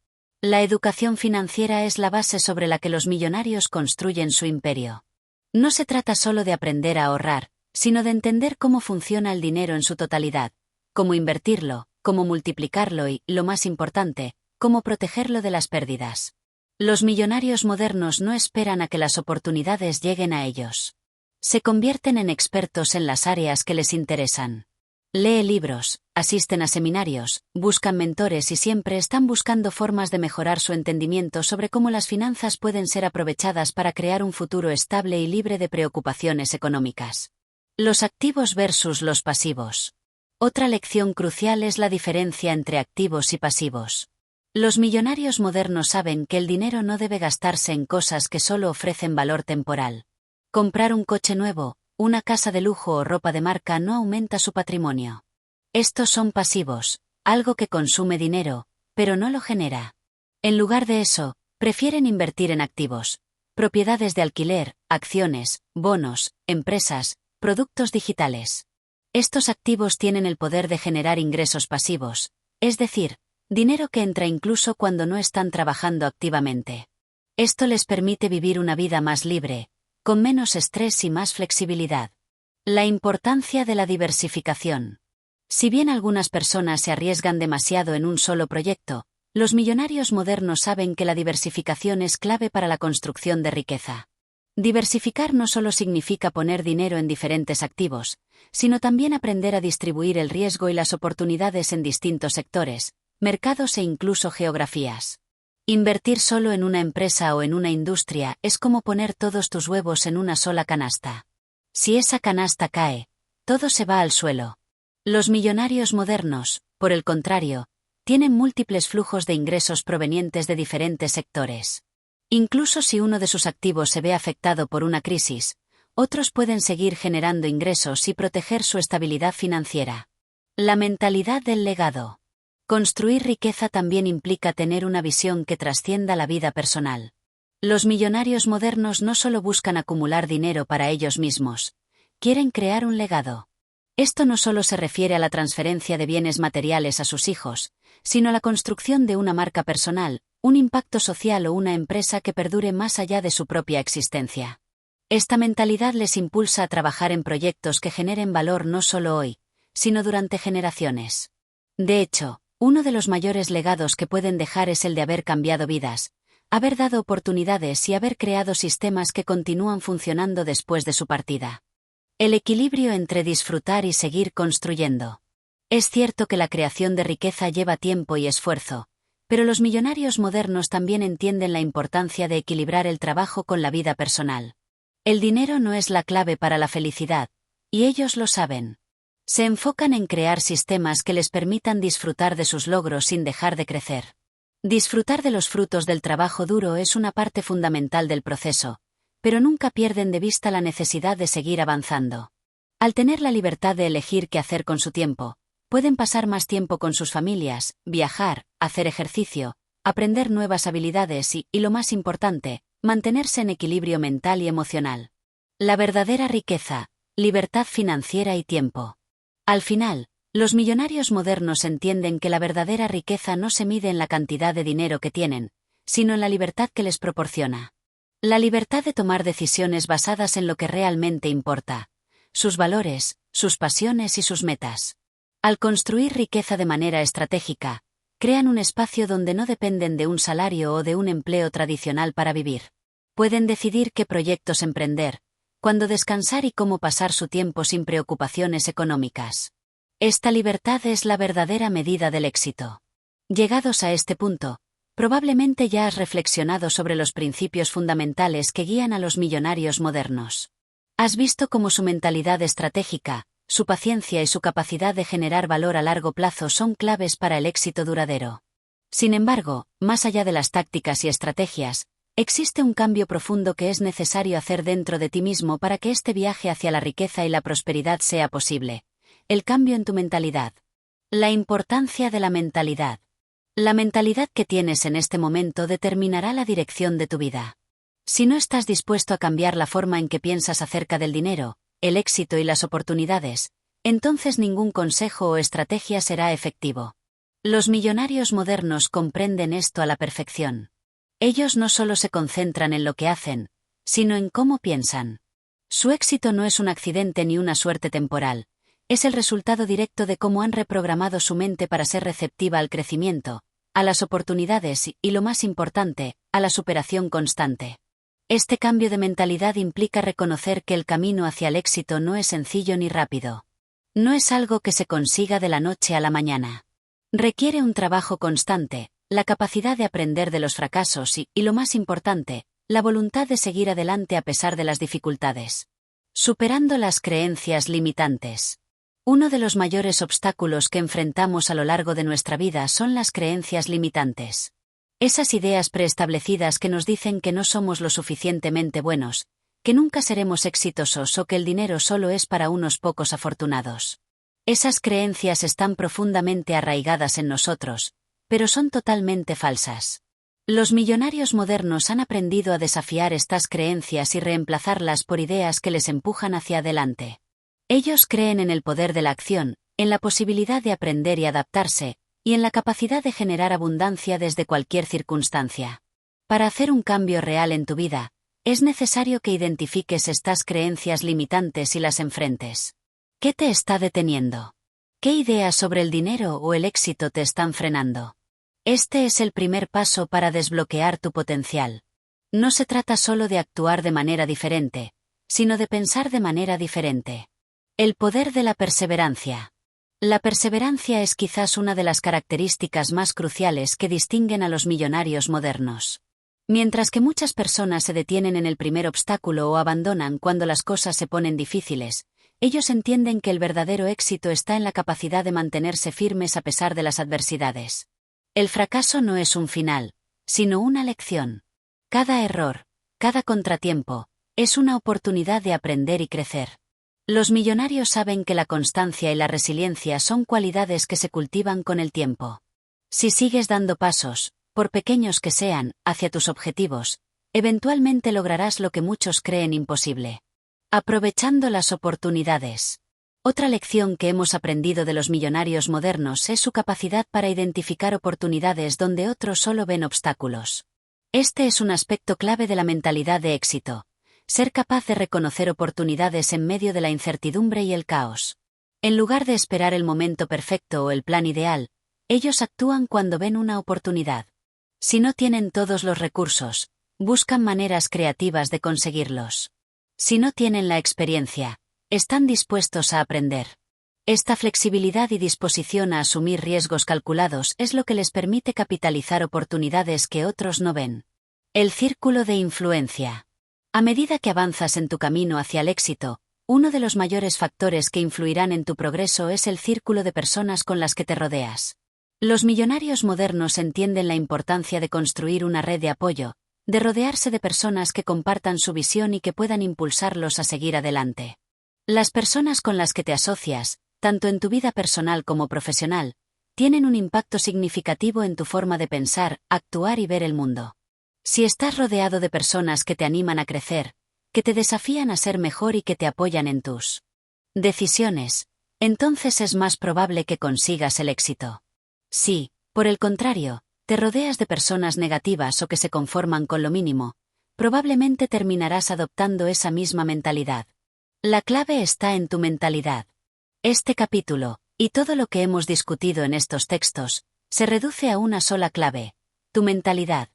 Speaker 1: La educación financiera es la base sobre la que los millonarios construyen su imperio. No se trata solo de aprender a ahorrar, sino de entender cómo funciona el dinero en su totalidad, cómo invertirlo, cómo multiplicarlo y, lo más importante, cómo protegerlo de las pérdidas. Los millonarios modernos no esperan a que las oportunidades lleguen a ellos. Se convierten en expertos en las áreas que les interesan. Lee libros, asisten a seminarios, buscan mentores y siempre están buscando formas de mejorar su entendimiento sobre cómo las finanzas pueden ser aprovechadas para crear un futuro estable y libre de preocupaciones económicas. Los activos versus los pasivos. Otra lección crucial es la diferencia entre activos y pasivos. Los millonarios modernos saben que el dinero no debe gastarse en cosas que solo ofrecen valor temporal. Comprar un coche nuevo, una casa de lujo o ropa de marca no aumenta su patrimonio. Estos son pasivos, algo que consume dinero, pero no lo genera. En lugar de eso, prefieren invertir en activos, propiedades de alquiler, acciones, bonos, empresas, productos digitales. Estos activos tienen el poder de generar ingresos pasivos, es decir, dinero que entra incluso cuando no están trabajando activamente. Esto les permite vivir una vida más libre, con menos estrés y más flexibilidad. La importancia de la diversificación. Si bien algunas personas se arriesgan demasiado en un solo proyecto, los millonarios modernos saben que la diversificación es clave para la construcción de riqueza. Diversificar no solo significa poner dinero en diferentes activos, sino también aprender a distribuir el riesgo y las oportunidades en distintos sectores, mercados e incluso geografías. Invertir solo en una empresa o en una industria es como poner todos tus huevos en una sola canasta. Si esa canasta cae, todo se va al suelo. Los millonarios modernos, por el contrario, tienen múltiples flujos de ingresos provenientes de diferentes sectores. Incluso si uno de sus activos se ve afectado por una crisis, otros pueden seguir generando ingresos y proteger su estabilidad financiera. La mentalidad del legado. Construir riqueza también implica tener una visión que trascienda la vida personal. Los millonarios modernos no solo buscan acumular dinero para ellos mismos, quieren crear un legado. Esto no solo se refiere a la transferencia de bienes materiales a sus hijos, sino a la construcción de una marca personal, un impacto social o una empresa que perdure más allá de su propia existencia. Esta mentalidad les impulsa a trabajar en proyectos que generen valor no solo hoy, sino durante generaciones. De hecho, uno de los mayores legados que pueden dejar es el de haber cambiado vidas, haber dado oportunidades y haber creado sistemas que continúan funcionando después de su partida. El equilibrio entre disfrutar y seguir construyendo. Es cierto que la creación de riqueza lleva tiempo y esfuerzo, pero los millonarios modernos también entienden la importancia de equilibrar el trabajo con la vida personal. El dinero no es la clave para la felicidad, y ellos lo saben. Se enfocan en crear sistemas que les permitan disfrutar de sus logros sin dejar de crecer. Disfrutar de los frutos del trabajo duro es una parte fundamental del proceso, pero nunca pierden de vista la necesidad de seguir avanzando. Al tener la libertad de elegir qué hacer con su tiempo, pueden pasar más tiempo con sus familias, viajar, hacer ejercicio, aprender nuevas habilidades y, lo más importante, mantenerse en equilibrio mental y emocional. La verdadera riqueza, libertad financiera y tiempo. Al final, los millonarios modernos entienden que la verdadera riqueza no se mide en la cantidad de dinero que tienen, sino en la libertad que les proporciona. La libertad de tomar decisiones basadas en lo que realmente importa, sus valores, sus pasiones y sus metas. Al construir riqueza de manera estratégica, crean un espacio donde no dependen de un salario o de un empleo tradicional para vivir. Pueden decidir qué proyectos emprender, cuándo descansar y cómo pasar su tiempo sin preocupaciones económicas. Esta libertad es la verdadera medida del éxito. Llegados a este punto, Probablemente ya has reflexionado sobre los principios fundamentales que guían a los millonarios modernos. Has visto cómo su mentalidad estratégica, su paciencia y su capacidad de generar valor a largo plazo son claves para el éxito duradero. Sin embargo, más allá de las tácticas y estrategias, existe un cambio profundo que es necesario hacer dentro de ti mismo para que este viaje hacia la riqueza y la prosperidad sea posible. El cambio en tu mentalidad. La importancia de la mentalidad. La mentalidad que tienes en este momento determinará la dirección de tu vida. Si no estás dispuesto a cambiar la forma en que piensas acerca del dinero, el éxito y las oportunidades, entonces ningún consejo o estrategia será efectivo. Los millonarios modernos comprenden esto a la perfección. Ellos no solo se concentran en lo que hacen, sino en cómo piensan. Su éxito no es un accidente ni una suerte temporal, es el resultado directo de cómo han reprogramado su mente para ser receptiva al crecimiento, a las oportunidades y, lo más importante, a la superación constante. Este cambio de mentalidad implica reconocer que el camino hacia el éxito no es sencillo ni rápido. No es algo que se consiga de la noche a la mañana. Requiere un trabajo constante, la capacidad de aprender de los fracasos y, lo más importante, la voluntad de seguir adelante a pesar de las dificultades. Superando las creencias limitantes. Uno de los mayores obstáculos que enfrentamos a lo largo de nuestra vida son las creencias limitantes. Esas ideas preestablecidas que nos dicen que no somos lo suficientemente buenos, que nunca seremos exitosos o que el dinero solo es para unos pocos afortunados. Esas creencias están profundamente arraigadas en nosotros, pero son totalmente falsas. Los millonarios modernos han aprendido a desafiar estas creencias y reemplazarlas por ideas que les empujan hacia adelante. Ellos creen en el poder de la acción, en la posibilidad de aprender y adaptarse, y en la capacidad de generar abundancia desde cualquier circunstancia. Para hacer un cambio real en tu vida, es necesario que identifiques estas creencias limitantes y las enfrentes. ¿Qué te está deteniendo? ¿Qué ideas sobre el dinero o el éxito te están frenando? Este es el primer paso para desbloquear tu potencial. No se trata solo de actuar de manera diferente, sino de pensar de manera diferente. El poder de la perseverancia. La perseverancia es quizás una de las características más cruciales que distinguen a los millonarios modernos. Mientras que muchas personas se detienen en el primer obstáculo o abandonan cuando las cosas se ponen difíciles, ellos entienden que el verdadero éxito está en la capacidad de mantenerse firmes a pesar de las adversidades. El fracaso no es un final, sino una lección. Cada error, cada contratiempo, es una oportunidad de aprender y crecer. Los millonarios saben que la constancia y la resiliencia son cualidades que se cultivan con el tiempo. Si sigues dando pasos, por pequeños que sean, hacia tus objetivos, eventualmente lograrás lo que muchos creen imposible. Aprovechando las oportunidades. Otra lección que hemos aprendido de los millonarios modernos es su capacidad para identificar oportunidades donde otros solo ven obstáculos. Este es un aspecto clave de la mentalidad de éxito. Ser capaz de reconocer oportunidades en medio de la incertidumbre y el caos. En lugar de esperar el momento perfecto o el plan ideal, ellos actúan cuando ven una oportunidad. Si no tienen todos los recursos, buscan maneras creativas de conseguirlos. Si no tienen la experiencia, están dispuestos a aprender. Esta flexibilidad y disposición a asumir riesgos calculados es lo que les permite capitalizar oportunidades que otros no ven. El círculo de influencia. A medida que avanzas en tu camino hacia el éxito, uno de los mayores factores que influirán en tu progreso es el círculo de personas con las que te rodeas. Los millonarios modernos entienden la importancia de construir una red de apoyo, de rodearse de personas que compartan su visión y que puedan impulsarlos a seguir adelante. Las personas con las que te asocias, tanto en tu vida personal como profesional, tienen un impacto significativo en tu forma de pensar, actuar y ver el mundo. Si estás rodeado de personas que te animan a crecer, que te desafían a ser mejor y que te apoyan en tus decisiones, entonces es más probable que consigas el éxito. Si, por el contrario, te rodeas de personas negativas o que se conforman con lo mínimo, probablemente terminarás adoptando esa misma mentalidad. La clave está en tu mentalidad. Este capítulo, y todo lo que hemos discutido en estos textos, se reduce a una sola clave: tu mentalidad.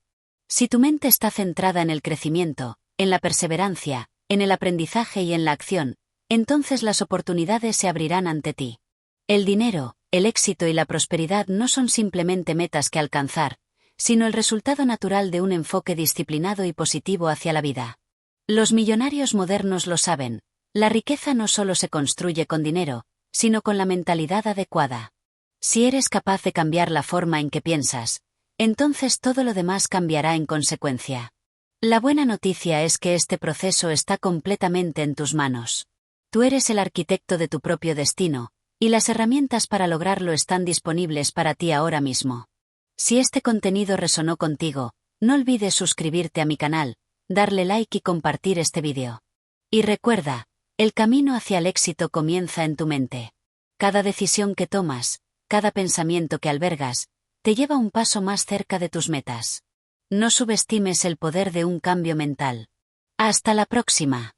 Speaker 1: Si tu mente está centrada en el crecimiento, en la perseverancia, en el aprendizaje y en la acción, entonces las oportunidades se abrirán ante ti. El dinero, el éxito y la prosperidad no son simplemente metas que alcanzar, sino el resultado natural de un enfoque disciplinado y positivo hacia la vida. Los millonarios modernos lo saben, la riqueza no solo se construye con dinero, sino con la mentalidad adecuada. Si eres capaz de cambiar la forma en que piensas, entonces todo lo demás cambiará en consecuencia. La buena noticia es que este proceso está completamente en tus manos. Tú eres el arquitecto de tu propio destino, y las herramientas para lograrlo están disponibles para ti ahora mismo. Si este contenido resonó contigo, no olvides suscribirte a mi canal, darle like y compartir este vídeo. Y recuerda, el camino hacia el éxito comienza en tu mente. Cada decisión que tomas, cada pensamiento que albergas, te lleva un paso más cerca de tus metas. No subestimes el poder de un cambio mental. Hasta la próxima.